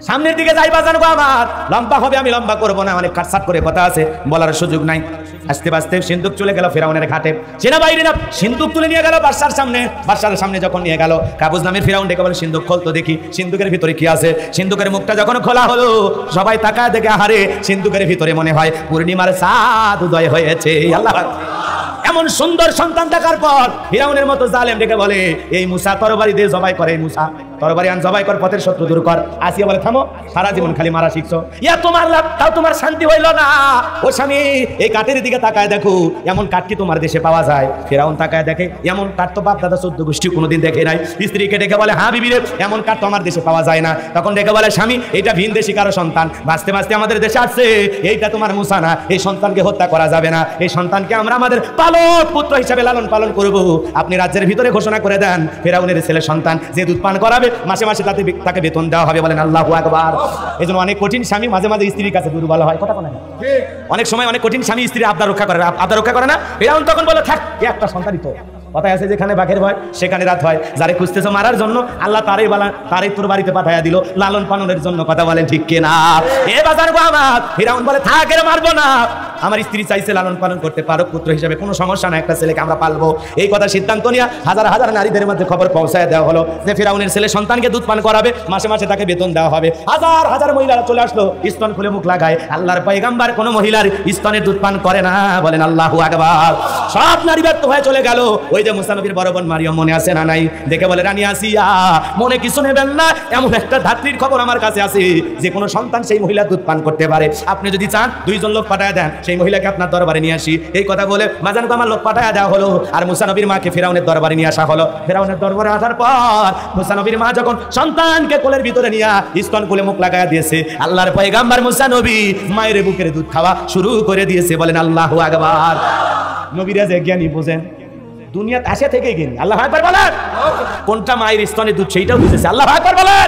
সামনের দিকে যাইবা জানবো, আমার লম্বা হবে, আমি লম্বা করবো না, অনেক কাটসাট করে কথা আছে, বলার সুযোগ নাই। আস্তে আস্তে সিন্ধুক চলে গেল ফিরাউনের ঘাটে, সেনাবাহিনীরা সিন্ধুক তুলে নিয়ে গেল বাদশার সামনে, বাদশার সামনে যখন নিয়ে গেল, কাবুজ নামের ফিরাউন ডেকে বলে সিন্ধুক খোল তো দেখি, সিন্ধুকের ভিতরে কি আছে। সিন্ধুকের মুখটা যখন খোলা হলো সবাই তাকায় দেখে, আহারে সিন্ধুকের ভিতরে মনে হয় পূর্ণিমার চাঁদ উদয় হয়েছে, আল্লাহ। এমন সুন্দর সন্তান দেখার পর ফিরাউনের মতো জালেম ডেকে বলে, এই মুসা তরবারি দিয়ে জবাই করে, এই মুসা তরবারি আন জবাই কর, পথের শত্রু দূর কর। আসিয়া বলে, থামো, সারা জীবন খালি মারা শিখছো, ইয়া তোমার লাভ, তাও তোমার শান্তি হইল না। ও স্বামী, এই কাঠের দিকে তাকায় দেখো, এমন কাঠ কি তোমার দেশে পাওয়া যায়? ফিরাউন তাকায় দেখে, এমন কাঠ তো বাপ দাদা 14 গোষ্ঠী কোনোদিন দেখে নাই। স্ত্রীকে ডেকে বলে, হ্যাঁ বিবি রে, এমন কাঠ তো আমার দেশে পাওয়া যায় না। তখন ডেকে বলে, স্বামী, এটা ভিন দেশি কারো সন্তান, বাঁচতে বাঁচতে আমাদের দেশে আসছে, এইটা তোমার মুসা না, এই সন্তানকে হত্যা করা যাবে না, এই সন্তানকে আমরা আমাদের পালক পুত্র হিসাবে লালন পালন করব। আপনি রাজ্যের ভিতরে ঘোষণা করে দেন, ফিরাউনের ছেলে সন্তান যে দুধ পান করাবে মাসে মাসে তাকে বেতন দেওয়া হবে, বলেন আল্লাহু আকবার। এই জন্য অনেক কঠিন স্বামী মাঝে মাঝে স্ত্রীর কাছে দুর্বল হয়, কথা বলে না? অনেক সময় অনেক কঠিন স্বামী স্ত্রী আবদার রক্ষা করে না। ফিরাউন তখন বলে থাক, একটা সন্তানই তো। কথায় আছে যেখানে বাঘের ভয় সেখানে রাত হয়। যারে খুঁজতেছো মারার জন্য আল্লাহ তারই তোর বাড়িতে পাঠাইয়া দিল লালন পালনের জন্য, কথা বলেন ঠিক কিনা? এ বাজার গো আমার, ফিরাউন বলে থাক, এর মারবো না, আমার স্ত্রী চাইছে লালন পালন করতে, পারক পুত্র হিসেবে, কোনো সমস্যা না, একটা ছেলেকে আমরা পালবো। এই কথা সিদ্ধান্ত নিয়ে হাজার হাজার নারীদের মধ্যে খবর পৌঁছায় দেওয়া হলো যে ফিরাউনের ছেলে সন্তানকে দুধ পান করাবে, মাসে মাসে তাকে বেতন দেওয়া হবে। হাজার হাজার মহিলারা চলে আসলো, স্তন খুলে মুখ লাগায়। আল্লাহর পয়গম্বর কোনো মহিলার স্তনের দুধ পান করে না, বলেন আল্লাহু আকবার। সব নারী ব্যর্থ হয়ে চলে গেল। ওই যে মুসা নবীর বড় বোন মারিয়াম মনে আছে না নাই? দেখে বলে রানী আসিয়া, মনে কিছু নেবেন না, এমন একটা ধাত্রীর খবর আমার কাছে আছে যে কোনো সন্তান সেই মহিলা দুধ পান করতে পারে। আপনি যদি চান 2 জন লোক পাঠায় দেন, সেই মহিলাকে আপনার দরবারে নিয়ে আসি। এই কথা বলে মাজানকে আমার লোক পাঠায় দেওয়া হলো, আর মুসা নবীর মাকে ফিরাউনের দরবারে নিয়ে আসা হলো। ফিরাউনের দরবারে আসার পর মুসা নবীর মা যখন সন্তানকে কোলের ভিতরে নিয়ে স্তন কোলে মুখ লাগায় দিয়েছে, আল্লাহর পয়গম্বর মুসা নবী মায়ের বুকের দুধ খাওয়া শুরু করে দিয়েছে, বলেন আল্লাহু আকবার। নবীরা যে জ্ঞানী বোঝেন, দুনিয়াতে আসে থেকে জ্ঞানী। আল্লাহু আকবার বলেন। কোনটা মায়ের স্তনের দুধ সেইটাও বুঝেছে, আল্লাহু আকবার বলেন।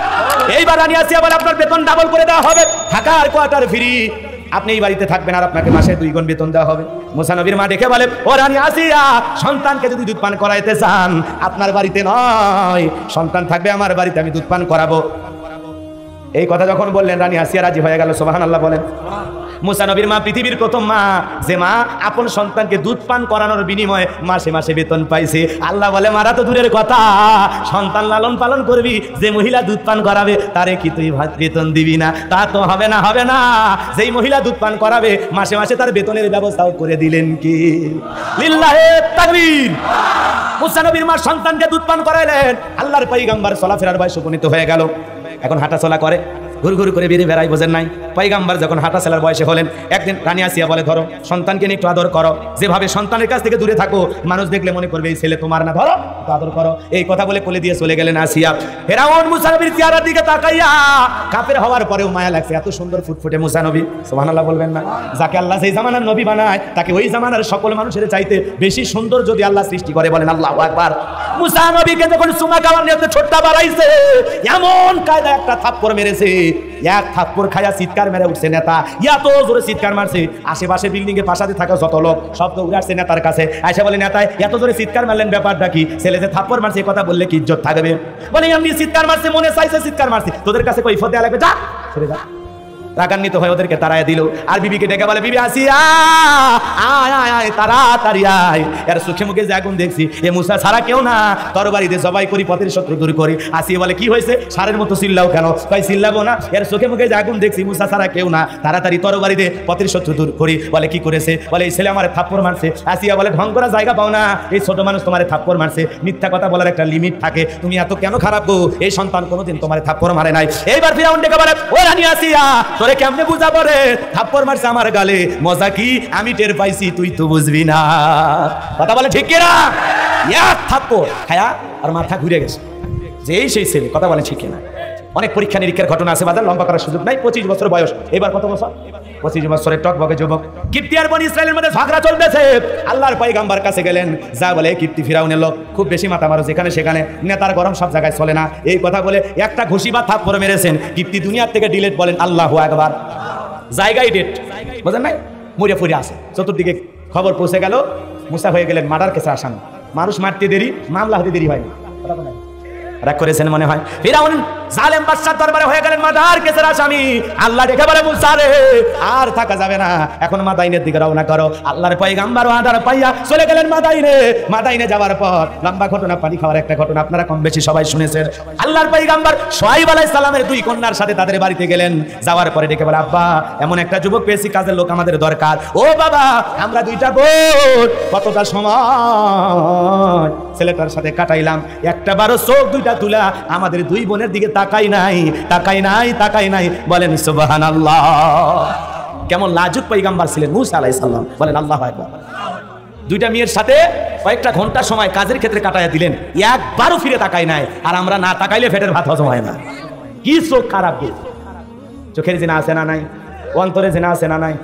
এইবার রানী আসিয়া বলে আপনার বেতন ডাবল করে দেওয়া হবে, থাকার কোয়ার্টার ফ্রি, আপনি এই বাড়িতে থাকবেন আর আপনাকে মাসে 2 গুণ বেতন দেওয়া হবে। মুসা নবীর মা দেখে বলে, ও রানী আসিয়া, সন্তানকে যদি দুধ পান করাইতে চান আপনার বাড়িতে নয়, সন্তান থাকবে আমার বাড়িতে, আমি দুধ পান করাবো। এই কথা যখন বললেন রানী আসিয়া রাজি হয়ে গেল, সুবহানাল্লাহ বলেন। মুসা নবীর মা পৃথিবীর প্রথম মা, যে মা আপন সন্তানকে দুধ পান করানোর বিনিময়ে মাসে মাসে বেতন পাইছে। আল্লাহ বলে, মারা তো দূরের কথা, সন্তান লালন পালন করবি, যে মহিলা দুধ পান করাবে তারে কি তুই বেতন দিবি না? তা তো হবে না, হবে না। যেই মহিলা দুধ পান করাবে মাসে মাসে তার বেতনের ব্যবস্থাও করে দিলেন কি? লিল্লাহে তাকবীর। মুসা নবীর মা সন্তানকে দুধ পান করাইলেন। আল্লাহর পয়গম্বর চলাফেরার বয়স উপনীত হয়ে গেল, এখন হাঁটা চলা করে, ঘুর ঘুর করে বেরিয়ে বেড়াই, বোঝেন নাই? পয়গম্বর যখন হাঁটা চলার বয়সে হলেন, একদিন রানী আসিয়া বলে, ধরো সন্তানকে নিয়ে একটু আদর করো, যেভাবে সন্তানের কাছ থেকে দূরে থাকো মানুষ দেখলে মনে করবে এই ছেলে তোমার না, ধরো একটু আদর করো। এই কথা বলে কোলে দিয়ে চলে গেলেন আসিয়া। ফিরাউন মুসা নবীর চেহারার দিকে তাকাইয়া কাফের হওয়ার পরেও মায়া লাগছে, এত সুন্দর ফুটফুটে মুসা নবী, সুবহানাল্লাহ বলবেন না? যাকে আল্লাহ সেই জামানার নবী বানায় তাকে ওই জামানার সকল মানুষের চাইতে বেশি সুন্দর যদি আল্লাহ সৃষ্টি করে, বলেন আল্লাহু আকবার। মুসা নবীকে যখন চুমা খাওয়ার নিয়তে ছোট্টা বাড়াইছে, এমন কায়দা একটা থাপ্পড় মেরেছে, এক থাপ্পড় খায়া চিৎকার মেরে উঠছে নেতা, এত জোরে চিৎকার মারছে আশেপাশে বিল্ডিং এর পাশে থাকা যত লোক সব তো উড়ে আসছে নেতার কাছে। আয়সা বলে, নেতা এত জোরে চিৎকার মারলেন, ব্যাপারটা কি? ছেলে যে থাপ্পড় মারছে কথা বললে কি ইজ্জত থাকবে? বলে এমনি চিৎকার মারছে, মনে চাইছে চিৎকার মারছে, তোদের কাছে কই ফতে লাগবে, যা ছেড়ে যা। রাগান্বিত হয়ে ওদেরকে তাড়ায় দিল। আর বিবিকে ডেকে বলে, বিবি আসিয়া, আয় আয় আয়, তাড়াতাড়ি আয়। এর চোখে মুখে যে আগুন দেখছি, এ মুসা ছাড়া কেউ না, তরবারিতে জবাই করি, পথের শত্রু দূর করি। আসিয়া বলে, কি হয়েছে? সারের মতো চিল্লাও কেন? তাই চিল্লাবো না, এর চোখে মুখে যে আগুন দেখছি, মুসা ছাড়া কেউ না, তাড়াতাড়ি তরবারিতে পথের শত্রু দূর করি। বলে, কি করেছে? বলে, এই ছেলে আমার থাপ্পড় মারছে। আসিয়া বলে, ঢং করা জায়গা পাও না, এই ছোট মানুষ তোমার থাপ্পড় মারছে, মিথ্যা কথা বলার একটা লিমিট থাকে, তুমি এত কেন খারাপ গো? এই সন্তান কোনোদিন তোমার থাপ্পড় মারে নাই। এইবার ফিরাউন ডেকে বলে, ও রানী আসিয়া, তোরে কেমনে বুঝাবো রে? থাপ্পড় মারছে আমার গালে, মজা কি আমি টের পাইছি, তুই তো বুঝবি না। কথা বলে ঠিক কিনা? এক থাপ্পড় খায়া আর মাথা ঘুরে গেছে, যে এই সেই ছেলে। কথা বলে ঠিক কিনা? অনেক পরীক্ষা নিরীক্ষার ঘটনা আছে, বাজার লম্বা করার সুযোগ নাই। 25 বছর বয়স, এবার কত বছর? 25 বছরের টকবকে যুবক। কিপ্তি আর বনি ইসরায়েলের মধ্যে ঝগড়া চলতেছে। আল্লাহর পয়গম্বর কাছে গেলেন, যা বলে কিপ্তি ফিরাউনের লোক খুব বেশি মাথা মারো, যেখানে সেখানে নেতার গরম সব জায়গায় চলে না। এই কথা বলে একটা ঘুষি বা থাপ্পড় মেরেছেন। কিপ্তি দুনিয়ার থেকে ডিলেট, বলেন আল্লাহু আকবার। জায়গায় ডেট, বুঝেন নাই? মরে ফুরে আসে। চতুর্দিকে খবর পৌঁছে গেল, মুসা হয়ে গেলেন মার্ডার কেসে আসামি। মানুষ মারতে দেরি, মামলা হতে দেরি হয়নি। রাগ করেছেন মনে হয়। ফিরাউন জালেম বাদশার দরবারে হয়ে গেলেন মাদার কেসের আসামি। আল্লাহ ডেকে বলে, মুসা রে, আর থাকা যাবে না, এখন মাদাইনের দিকে রওনা করো। আল্লাহর পয়গম্বর আদার পাইয়া চলে গেলেন মাদাইনে। মাদাইনে যাওয়ার পর লম্বা ঘটনা, পানি খাওয়ার একটা ঘটনা আপনারা কম বেশি সবাই শুনেছেন। আল্লাহর পয়গম্বর শুআয়ব আলাইহিস সালামের 2 কন্যার সাথে তাদের বাড়িতে গেলেন। যাওয়ার পরে ডেকে বলে, আব্বা, এমন একটা যুবক পেয়েছি, কাজের লোক আমাদের দরকার। ও বাবা, আমরা 2টা বোন কতটা সময় ছেলেটার সাথে কাটাইলাম, একটা বারো চোখ 2টা তুলা আমাদের 2 বোনের দিকে তাকাই নাই, তাকাই নাই, তাকাই নাই। বলেন সুবহানাল্লাহ। কেমন লাজুক পয়গম্বর ছিলেন মুসা আলাইহিস সালাম, বলেন আল্লাহু আকবার। 2টা মেয়ের সাথে কয়েকটা ঘন্টা সময় কাজের ক্ষেত্রে কাটাইয়া দিলেন, একবারও ফিরে তাকাই নাই। আর আমরা না তাকাইলে পেটের ভাত হজম হয় না। কি চোখ খারাপ, চোখের জিনা আছে না নাই? অন্তরে জিনা আছে না নাই?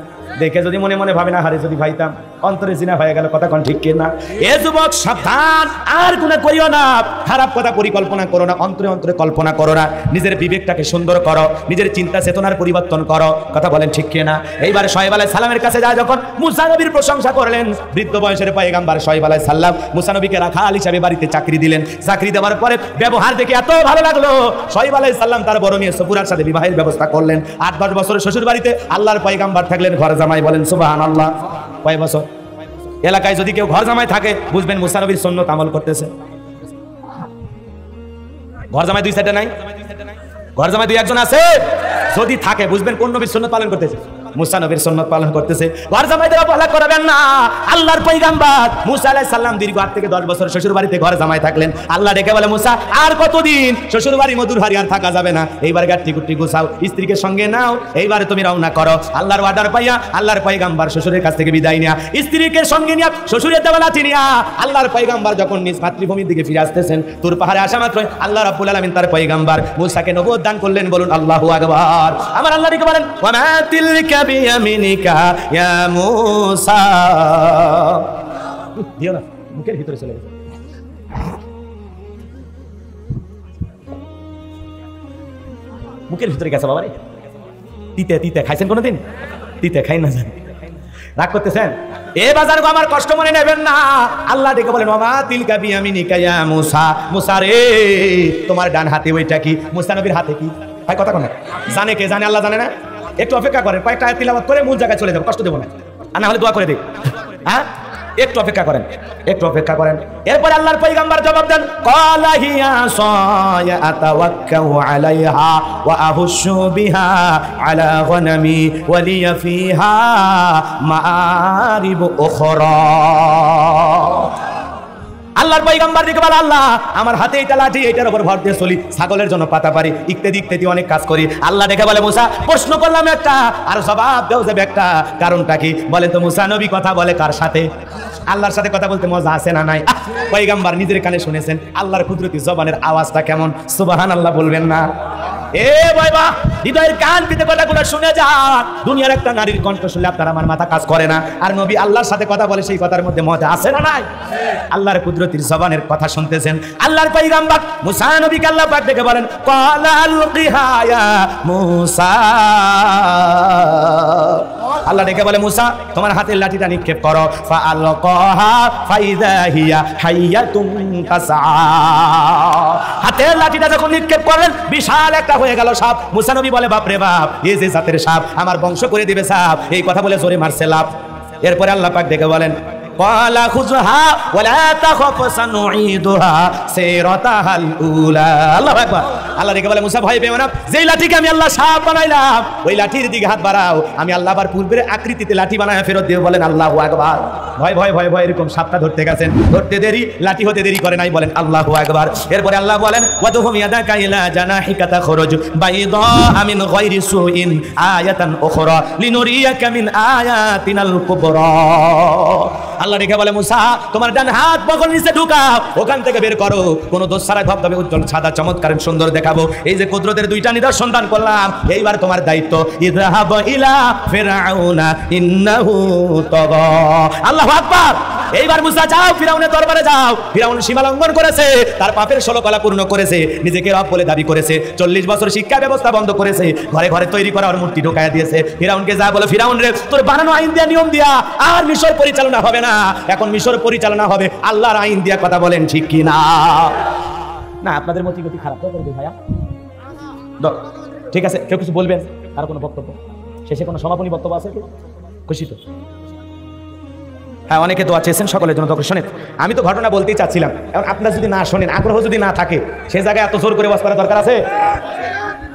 দেখে যদি মনে মনে ভাবে না, হারে যদি ভাইতাম অন্তরে জিনা হয়ে গেল। কথা কোন ঠিক কিনা? এ যুবক সাবধান, আর গুনাহ করিও না, খারাপ কথা পরিকল্পনা করো না, অন্তরে অন্তরে কল্পনা করো না, নিজের বিবেকটাকে সুন্দর করো, নিজের চিন্তা চেতনার পরিবর্তন করো। কথা বলেন ঠিক কিনা? এইবার শোয়েব আলাইহিস সালামের কাছে যায় যখন মুসা নবীর প্রশংসা করলেন, বৃদ্ধ বয়সের পয়গম্বর শোয়েব আলাইহিস সালাম মুসা নবীকে রাখাল হিসেবে বাড়িতে চাকরি দিলেন। চাকরি দেওয়ার পরে ব্যবহার দেখে এত ভালো লাগলো, শোয়েব আলাইহিস সালাম তার বড় মেয়ে সফুরার সাথে বিবাহের ব্যবস্থা করলেন। 8-10 বছরের শ্বশুর বাড়িতে আল্লাহর পয়গম্বর থাকলেন ঘর জামাই। বলেন সুবহানাল্লাহ। কয় বছর? এলাকায় যদি কেউ ঘর জামাই থাকে বুঝবেন মুসা নবীর সুন্নাত আমল করতেছে। ঘর জামাই দুই সাইডে নাই, ঘর জামাই দুই একজন আছে, যদি থাকে বুঝবেন কোন নবীর সুন্নাত পালন করতেছে, মুসা নবীর সুন্নাত পালন করতেছে। ঘর জামাইদের অবহেলা করবেন না। আল্লাহর পয়গম্বর মুসা আলাইহিস সালাম দীর্ঘ 8 থেকে 10 বছর শ্বশুর বাড়িতে ঘর জামাই থাকলেন। আল্লাহ ডেকে বলে, মুসা আর কতদিন শ্বশুর বাড়ি মধুর হারি আর থাকা যাবে না, এইবার গাট্টি গুট্টি গুছাও, স্ত্রীকে সঙ্গে নাও, এইবারে তুমি রওনা করো। আল্লাহর অর্ডার পাইয়া আল্লাহর পয়গম্বর শ্বশুরের কাছ থেকে বিদায় নিয়া স্ত্রীকে সঙ্গে নিয়া শ্বশুরের দেওয়া লাঠি নিয়া আল্লাহর পয়গম্বর যখন নিজ মাতৃভূমির দিকে ফিরে আসতেছেন, তুর পাহাড়ে আসা মাত্র আল্লাহ রাব্বুল আলামিন তার পয়গম্বর মুসাকে নবুয়ত দান করলেন। বলুন আল্লাহু আকবার। আমার আল্লাহ ডেকে বলেন, ওয়া মা তিলকা বিয়ামিনিকা ইয়া মুসা। দিও না, মুখের ভিতরে চলে গেছে। মুখের ভিতরে গেছে বাবা রে। তিতে তিতে খাইছেন কোনোদিন? তিতে খাই না জানি, রাগ করতেছেন? এ বাজার গো, আমার কষ্ট মনে নেবেন না। আল্লাহ ডেকে বলেন, ওয়া মা তিলকা বিয়ামিনিকা ইয়া মুসা। মুসা রে, তোমার ডান হাতে ওইটা কি? মুসা নবীর হাতে কি? ভাই কথা কোন জানে? কে জানে? আল্লাহ জানে না? একটু অপেক্ষা করেন, কয়েকটা আয়াত তিলাওয়াত করে মূল জায়গায় চলে যাবো, কষ্ট দেবো না, আর না হলে দোয়া করে দিই। হ্যাঁ, একটু অপেক্ষা করেন, একটু অপেক্ষা করেন। এরপর আল্লাহর পয়গম্বর জবাব দেন, ক্বালা হিয়া সায়া আতাওয়াক্কাউ আলাইহা ওয়া আহুশু বিহা আলা গনামি ওয়া লিয়া ফিহা মাআরিব উখরা। আল্লাহর পয়গম্বর দিকে বলে, আল্লাহ আমার হাতে এটা লাঠি, এটার উপর ভর দিয়ে চলি, ছাগলের জন্য পাতা পারি, ইত্যাদি ইত্যাদি অনেক কাজ করি। আল্লাহ দেখে বলে, মুসা প্রশ্ন করলাম একটা আর জবাব দেও যাবে একটা, কারণটা কি? বলে তো মুসা নবী কথা বলে কার সাথে? আল্লাহর সাথে কথা বলতে মজা আছে না নাই? পয়গম্বর নিজের কানে শুনেছেন আল্লাহর কুদরতি জবানের আওয়াজটা কেমন। সুবহানাল্লাহ বলবেন না? এ বাবা, হৃদয়ের কান পেতে কথাগুলো শুনে যান। দুনিয়ার একটা নারীর কণ্ঠ শুনলে আপনার আমার মাথা কাজ করে না, আর নবী আল্লাহর সাথে কথা বলে সেই কথার মধ্যে মজা আছে না নাই? আল্লাহর কুদরতির জবানের কথা শুনতেছেন। আল্লাহর পয়গম্বর মুসা নবীকে আল্লাহ পাক ডেকে বলেন, ক্বালা আলকিহা ইয়া মুসা। আল্লাহ ডেকে বলে, মুসা তোমার হাতের লাঠিটা নিক্ষেপ করো। ফাআলকাহা ফাইযা হিয়া হাইয়াতুন তাসআ। হাতের লাঠিটা যখন নিক্ষেপ করলেন, বিশাল একটা হয়ে গেল সাপ। মুসা নবী বলে, বাপ রে বাপ, এই যে জাতের সাপ, আমার বংশ করে দিবে সাপ। এই কথা বলে জোরে মারছে লাফ। এরপরে আল্লাহ পাক ডেকে বলেন, ক্বালা খুযহা ওয়া লা তাখাফ সানুঈদুহা সিরাতাহাল উলা। আল্লাহু আকবার। আল্লাহ ডেকে বলে, মুসা ভয় পেও না, যেই লাঠিকে আমি আল্লাহ সাপ বানাইলাম ওই লাঠির দিকে হাত বাড়াও, আমি আল্লাহ আবার পূর্বের আকৃতিতে লাঠি বানায় ফেরত দিয়ে। বলেন আল্লাহু আকবার। ভয় ভয় ভয় ভয় এরকম সাপটা ধরতে গেছেন, ধরতে দেরি, লাঠি হতে দেরি করে নাই। বলেন আল্লাহু আকবার। এরপরে আল্লাহ বলেন, ওয়াদহুম ইয়াদাকা ইলা জানাহিকা তাখরুজ বাইদা মিন গায়রি সুইন আয়াতান উখরা লিনুরিয়াকা মিন আয়াতিনাল কুবরা। আল্লাহ ডেকে বলে, মুসা তোমার ডান হাত বগল নিচে ঢুকাও, ওখান থেকে বের করো, কোন দোষ ছাড়াই ধবধবে উজ্জ্বল সাদা চমৎকার সুন্দর দেখাবো। এই যে কুদরতের দুইটা নিদর্শন দান করলাম, এইবার তোমার দায়িত্ব, ইযহাব ইলা ফিরআউনা ইন্নাহু তাগা। আল্লাহু আকবার। এইবার মুসা যাও, ফিরআউনের দরবারে যাও। ফিরআউন সীমা লঙ্ঘন করেছে, তার পাপের 16 কলা পূর্ণ করেছে, নিজেকে রব বলে দাবি করেছে, 40 বছর শিক্ষা ব্যবস্থা বন্ধ করেছে, ঘরে ঘরে তৈরি করা ওর মূর্তি ঢোকায়া দিয়েছে। ফিরআউনকে যা বলে, ফিরআউন রে, তোর বানানো আইন দিয়া নিয়ম দিয়া আর মিশর পরিচালনা হবে না, এখন মিশর পরিচালনা হবে আল্লাহর আইন দিয়া। কথা বলেন ঠিক কি না? না আপনাদের মতি গতি খারাপ করে দেবে ভাইয়া। ঠিক আছে, কেউ কিছু বলবেন? আর কোনো বক্তব্য শেষে কোনো সমাপনী বক্তব্য আছে কি? খুশি তো? হ্যাঁ, অনেকে দোয়া চেয়েছেন, সকলের জন্য দোয়া। শোনেন, আমি তো ঘটনা বলতেই চাচ্ছিলাম, এখন আপনারা যদি না শোনেন, আগ্রহ যদি না থাকে, সেই জায়গায় এত জোর করে ওয়াজ করার দরকার আছে?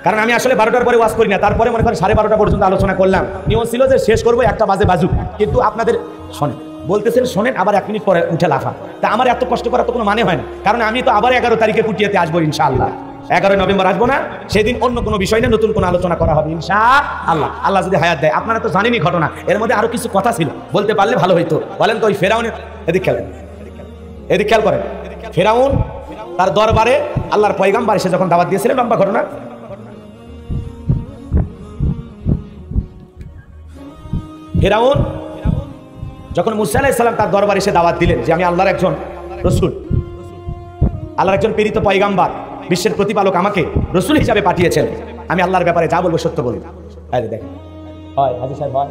কারণ আমি আসলে 12টার পরে ওয়াজ করি না, তারপরে মনে করেন 12:30 পর্যন্ত আলোচনা করলাম। নিয়ম ছিল যে শেষ করবো 1টা বাজে বাজুক, কিন্তু আপনাদের শোনেন, বলতেছেন শোনেন, আবার 1 মিনিট পরে উঠে লাফা, তা আমার এত কষ্ট করার তো কোনো মানে হয় না। কারণ আমি তো আবার 11 তারিখে পুটিয়াতে আসবো ইনশাআল্লাহ। 11 নভেম্বর আসবো না, সেদিন অন্য কোনো বিষয় নিয়ে নতুন কোনো আলোচনা করা হবে ইনশাআল্লাহ। আল্লাহ যদি হায়াত দেয়। আপনারা তো জানেনই ঘটনা, এর মধ্যে আরো কিছু কথা ছিল, বলতে পারলে ভালো হইতো। বলেন তো, ওই ফেরাউনের এদিক খেয়াল করেন। ফেরাউন তার দরবারে আল্লাহর পয়গম্বর এসে যখন দাওয়াত দিয়েছিলেন, লম্বা ঘটনা। ফেরাউন যখন মুসা আলাইহিস সালাম তার দরবারে এসে দাওয়াত দিলেন যে আমি আল্লাহর একজন রসুল, আল্লাহর একজন প্রেরিত পয়গাম্বার, বিশ্বের প্রতিপালক আমাকে রসুল হিসাবে পাঠিয়েছেন, আমি আল্লাহর ব্যাপারে যা বলবো সত্য বলি। আরে দেখেন হয় হাজী সাহেব হয়,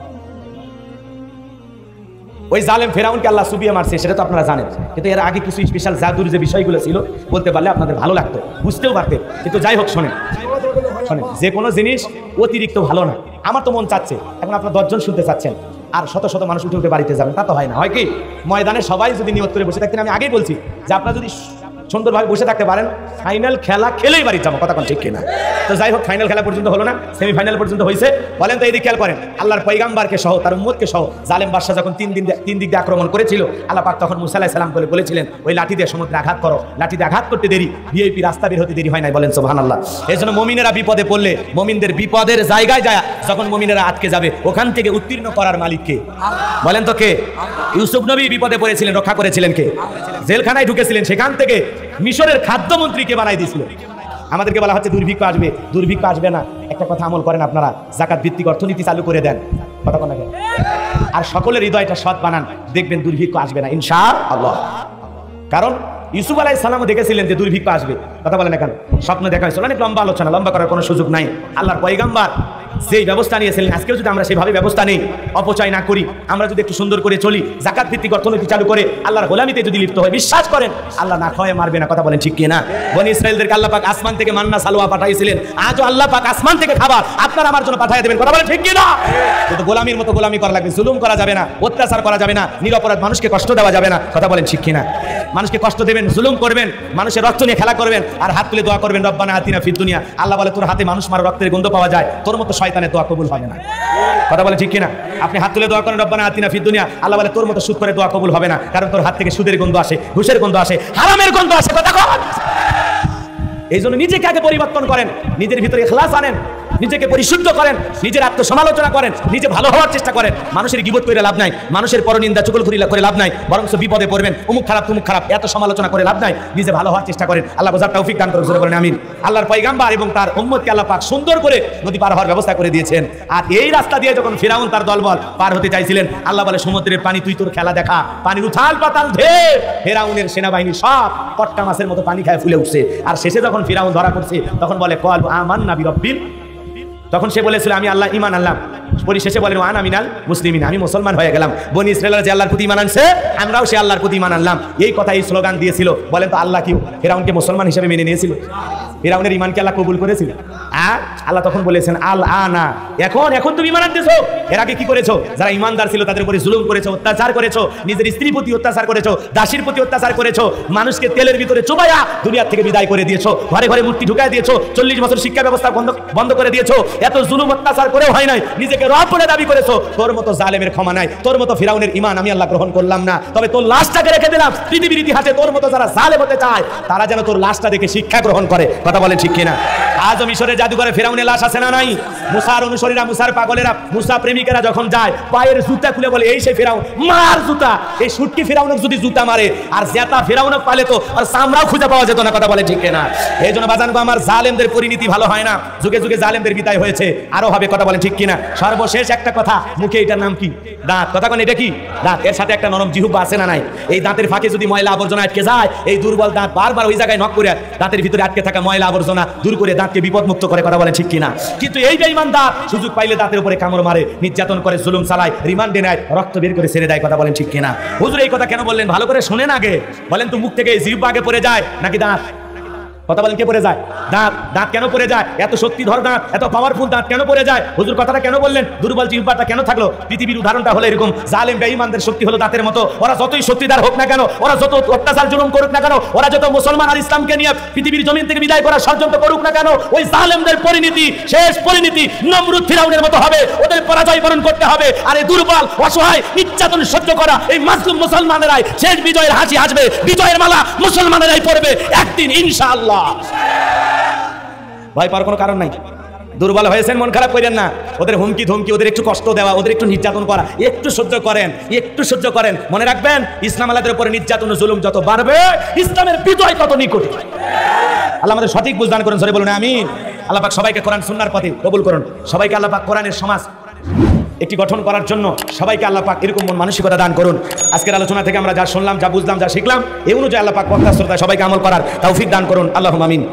ওই জালেম ফেরাউনকে আল্লাহ সুবিয়ে মারছে সেটা তো আপনারা জানেন, কিন্তু এর আগে কিছু স্পেশাল জাদুর যে বিষয়গুলো ছিল বলতে পারলে আপনাদের ভালো লাগতো, বুঝতেও পারতেন। কিন্তু যাই হোক, শোনেন শোনেন, যে কোনো জিনিস অতিরিক্ত ভালো না। আমার তো মন চাচ্ছে, এখন আপনার 10 জন শুনতে চাচ্ছেন আর শত শত মানুষ উঠে উঠে বাড়িতে যাবেন, তা তো হয় না। হয় কি, ময়দানে সবাই যদি নিয়ত করে বসে থাকতেন, আমি আগেই বলছি যে আপনারা যদি সুন্দরভাবে বসে থাকতে পারেন, ফাইনাল খেলা খেলেই বাড়ি যাবো, কথা কোন ঠিক কিনা? তো যাই হোক, ফাইনাল খেলা পর্যন্ত হলো না, সেমিফাইনাল পর্যন্ত হয়েছে। বলেন তো, এই দিকে খেয়াল করেন, আল্লাহর পয়গাম্বারকে সহ তার উম্মতকে সহ জালেম বাদশা যখন তিন দিক দিয়ে আক্রমণ করেছিল, আল্লাহ পাক তখন মুসা আলাইহিস সালাম বলেছিলেন ওই লাঠি দিয়ে সমুদ্রে আঘাত করো। লাঠি দিয়ে আঘাত করতে দেরি, ভিআইপি রাস্তা বের হতে দেরি হয় নাই। বলেন সুবহানাল্লাহ। এই জন্য মুমিনেরা বিপদে পড়লে, মুমিনদের বিপদের জায়গায় যায় যখন মুমিনেরা আটকে যাবে, ওখান থেকে উত্তীর্ণ করার মালিক কে? বলেন তো কে? ইউসুফ নবী বিপদে পড়েছিলেন, রক্ষা করেছিলেন কে? জেলখানায় ঢুকেছিলেন, সেখান থেকে মিশরের খাদ্যমন্ত্রীকে বানাই দিয়েছিল। আমাদেরকে বলা হচ্ছে দুর্ভিক্ষ আসবে, দুর্ভিক্ষ আসবে না। একটা কথা আমল করেন আপনারা, যাকাত ভিত্তিক অর্থনীতি চালু করে দেন, কথা কোন আগে, আর সকলের হৃদয়টা সৎ বানান, দেখবেন দুর্ভিক্ষ আসবে না ইনশাআল্লাহ। কারণ ইউসুফ আলাইহিস সালামও দেখেছিলেন যে দুর্ভিক্ষ আসবে, কথা বলেন না কেন? স্বপ্ন দেখা হয়েছিল, অনেক লম্বা আলোচনা, লম্বা করার কোনো সুযোগ নাই। আল্লাহর পয়গাম্বার যেই ব্যবস্থা নিয়েছিলেন, আজকেও যদি আমরা সেভাবে ব্যবস্থা নেই, অপচয় না করি, আমরা যদি একটু সুন্দর করে চলি, যাকাত ভিত্তিক অর্থনীতি চালু করে আল্লাহর গোলামিতে যদি লিপ্ত হয়, বিশ্বাস করেন আল্লাহ না খাওয়ায় মারবে না, কথা বলেন ঠিক কিনা? বনি ইসরাইলদেরকে আল্লাহ পাক আসমান থেকে মান্না সালোয়া পাঠাইছিলেন, আজও আল্লাহ পাক আসমান থেকে খাবার আপনার আমার জন্য পাঠিয়ে দেবেন, কথা বলেন ঠিক কিনা? কিন্তু গোলামির মতো গোলামি করা লাগবে, জুলুম করা যাবে না, অত্যাচার করা যাবে না, নিরপরাধ মানুষকে কষ্ট দেওয়া যাবে না, কথা বলেন ঠিক কিনা? মানুষকে কষ্ট দেবেন, জুলুম করবেন, মানুষের রক্ত নিয়ে খেলা করবেন, আর হাত তুলে দোয়া করবেন রব্বানা আতিনা ফিদ দুনিয়া। আল্লাহ বলে তোর হাতে মানুষ মারা রক্তের গন্ধ পাওয়া যায়, তোর মতো শয়তানের দোয়া কবুল হবে না, কথা বলে ঠিক কিনা? আপনি হাত তুলে দোয়া করেন রব্বানা আতিনা ফিদ দুনিয়া, আল্লাহ বলে তোর মতো সুদ করে দোয়া কবুল হবে না, কারণ তোর হাত থেকে সুদের গন্ধ আসে, ঘুষের গন্ধ আসে, হারামের গন্ধ আসে, কথা কন। এই জন্য নিজেকে আগে পরিবর্তন করেন, নিজের ভিতরে ইখলাস আনেন, নিজেকে পরিশুদ্ধ করেন, নিজের আত্মসমালোচনা করেন, নিজে ভালো হওয়ার চেষ্টা করেন। মানুষের গীবত করে লাভ নাই, মানুষের পরনিন্দা চুগলখড়ি করে লাভ নাই, বরং বিপদে পড়বেন, অমুক খারাপ তুমুক খারাপ এত সমালোচনা করে লাভ নাই, নিজে ভালো হওয়ার চেষ্টা করেন। আল্লাহ বোঝার তৌফিক দান করুন, বলেন আমিন। আল্লাহর পয়গাম্বার এবং তার উম্মতকে আল্লাহ পাক সুন্দর করে নদী পার হওয়ার ব্যবস্থা করে দিয়েছেন। আর এই রাস্তা দিয়ে যখন ফিরাউন তার দলবল পার হতে চাইছিলেন, আল্লাহ বলে সমুদ্রের পানি তুই তোর খেলা দেখা, পানির উথাল পাতাল ঢেউ, ফিরাউনের সেনাবাহিনী সব কট্টা মাছের মতো পানি খায় ফুলে উঠছে। আর শেষে যখন ফিরাউন ধরা পড়ছে, তখন বলে ক্বালু আমান্না বিরাব্বিল, তখন সে বলেছিল আমি আল্লাহ ঈমান আনলাম, পরিশেষে বলেন ওয়ানা মিনাল মুসলিমিন, আমি মুসলমান হয়ে গেলাম। বনি ইসরাইলরা যে আল্লাহর প্রতি ঈমান আনছে, আমরাও সে আল্লাহর প্রতি ঈমান আনলাম, এই কথা এই স্লোগান দিয়েছিল। বলেন তো আল্লাহ কি ফিরাউনকে মুসলমান হিসেবে মেনে নিয়েছিল? ফিরাউনের ঈমানকে আল্লাহ কবুল করেছিল? আল্লাহ তখন বলেছেন আল আনা, এখন তুমি ঈমান আনতেছো, এর আগে কি করেছো? যারা ঈমানদার ছিল তাদের উপরে জুলুম করেছো, অত্যাচার করেছো, নিজের স্ত্রীর প্রতি অত্যাচার করেছো, দাসীর প্রতি অত্যাচার করেছো, মানুষকে তেলের ভিতরে চুবাইয়া দুনিয়া থেকে বিদায় করে দিয়েছো, ঘরে ঘরে মূর্তি ঢুকায় দিয়েছো, 40 বছর শিক্ষা ব্যবস্থা বন্ধ করে দিয়েছো, এত জুলুম অত্যাচার করেও হয় নাই, নিজেকে রব বলে দাবি করেছো। তোর মতো জালেমের ক্ষমা নাই, তোর মতো ফিরাউনের ঈমান আমি আল্লাহ গ্রহণ করলাম না, তবে তোর লাশটাকে রেখে দিলাম পৃথিবীর ইতিহাসে, তোর মতো যারা জালেম হতে চায় তারা যেন তোর লাশটা দেখে শিক্ষা গ্রহণ করে, কথা বলেন ঠিক কিনা? আজ মিশরের জাদুঘরে ফিরাউনের লাশ আছে না নাই? মুসার অনুসারীরা, মুসার পাগলেরা, মুসা প্রেমিকেরা যখন যায়, পায়ের জুতা খুলে বলে এই সেই ফিরাউন, মার জুতা। এই সুটকি ফিরাউনক যদি জুতা মারে আর জেতা ফিরাউনক পালে তো আর চামড়াও খুঁজে পাওয়া যেত না, কথা বলে ঠিক কিনা? এই জন্য বাজানগো আমার, জালেমদের পরিণতি ভালো হয় না, যুগে যুগে জালেমদের বিদায় হয়েছে, আরো হবে, কথা বলেন ঠিক কিনা? সর্বশেষ একটা কথা, মুখে এটার নাম কি? দাঁত, কথা কোন? এটা কি দাঁত? এর সাথে একটা নরম জিহ্বা আছে না নাই? এই দাঁতের ফাঁকে যদি ময়লা আবর্জনা আটকে যায়, এই দুর্বল দাঁত বারবার ওই জায়গায় নক করে দাঁতের ভিতরে আটকে থাকা ময়লা আবর্জনা দূর করে দাঁতকে বিপদ মুক্ত করে, কথা বলেন ঠিক কিনা? কিন্তু এই বেঈমান দাঁত সুযোগ পাইলে দাঁতের উপরে কামড় মারে, নির্যাতন করে, জুলুম চালায়, রিমান্ডে নেয়, রক্ত বের করে ছেড়ে দেয়, কথা বলেন ঠিক কিনা? হুজুর এই কথা কেন বললেন? ভালো করে শুনেন আগে। বলেন তো মুখ থেকে জিহ্বা আগে পড়ে যায় নাকি দাঁত? কথা বলেন কে পড়ে যায়? দাঁত। দাঁত কেন পড়ে যায়? এত শক্তিধর দাঁত, এত পাওয়ারফুল দাঁত কেন পড়ে যায়? হুজুর কথাটা কেন বললেন? দুর্বল জিহ্বাটা কেন থাকলো? পৃথিবীর উদাহরণটা হলো এরকম, জালেম বেঈমানদের শক্তি হলো দাঁতের মতো। ওরা যতই শক্তিদার হোক না কেন, ওরা যত অত্যাচার জুলুম করুক না কেন, ওরা যত মুসলমান আর ইসলামকে নিয়ে পৃথিবীর জমিন থেকে বিদায় করার ষড়যন্ত্র করুক না কেন, ওই জালেমদের পরিণতি, শেষ পরিণতি নমরুদ ফিরাউনের মতো হবে। ওদের পরাজয় বরণ করতে হবে। আর এই দুর্বল, অসহায়, নির্যাতন সহ্য করা এই মাসলুম মুসলমানেরাই শেষ বিজয়ের হাসি হাসবে, বিজয়ের মালা মুসলমানেরাই পড়বে একদিন ইনশাআল্লাহ। ভয় পাওয়ার কোনো কারণ নাই। দুর্বল হয়েছেন, মন খারাপ করেন না। ওদের হুমকি ধমকি, ওদের একটু কষ্ট দেওয়া, ওদের একটু নির্যাতন করা, একটু সহ্য করেন, একটু সহ্য করেন। মনে রাখবেন, ইসলাম আলাদের উপরে নির্যাতন ও জুলুম যত বাড়বে, ইসলামের বিজয় তত নিকটে। আল্লাহ আমাদের সঠিক বুঝদান করেন, সরে বলুন আমিন। আল্লাহ পাক সবাইকে কোরআন সুন্নাহর পথে কবুল করুন, সবাইকে আল্লাহ পাক কোরআনের সমাজ একটি গঠন করার জন্য সবাইকে আল্লাহ পাক এরকম মন মানসিকতা দান করুন। আজকের আলোচনা থেকে আমরা যা শুনলাম, যা বুঝলাম, যা শিখলাম, এই অনুযায়ী আল্লাহ পাক বক্তা শ্রোতা সবাইকে আমল করার তৌফিক দান করুন। আল্লাহুম্মা আমিন।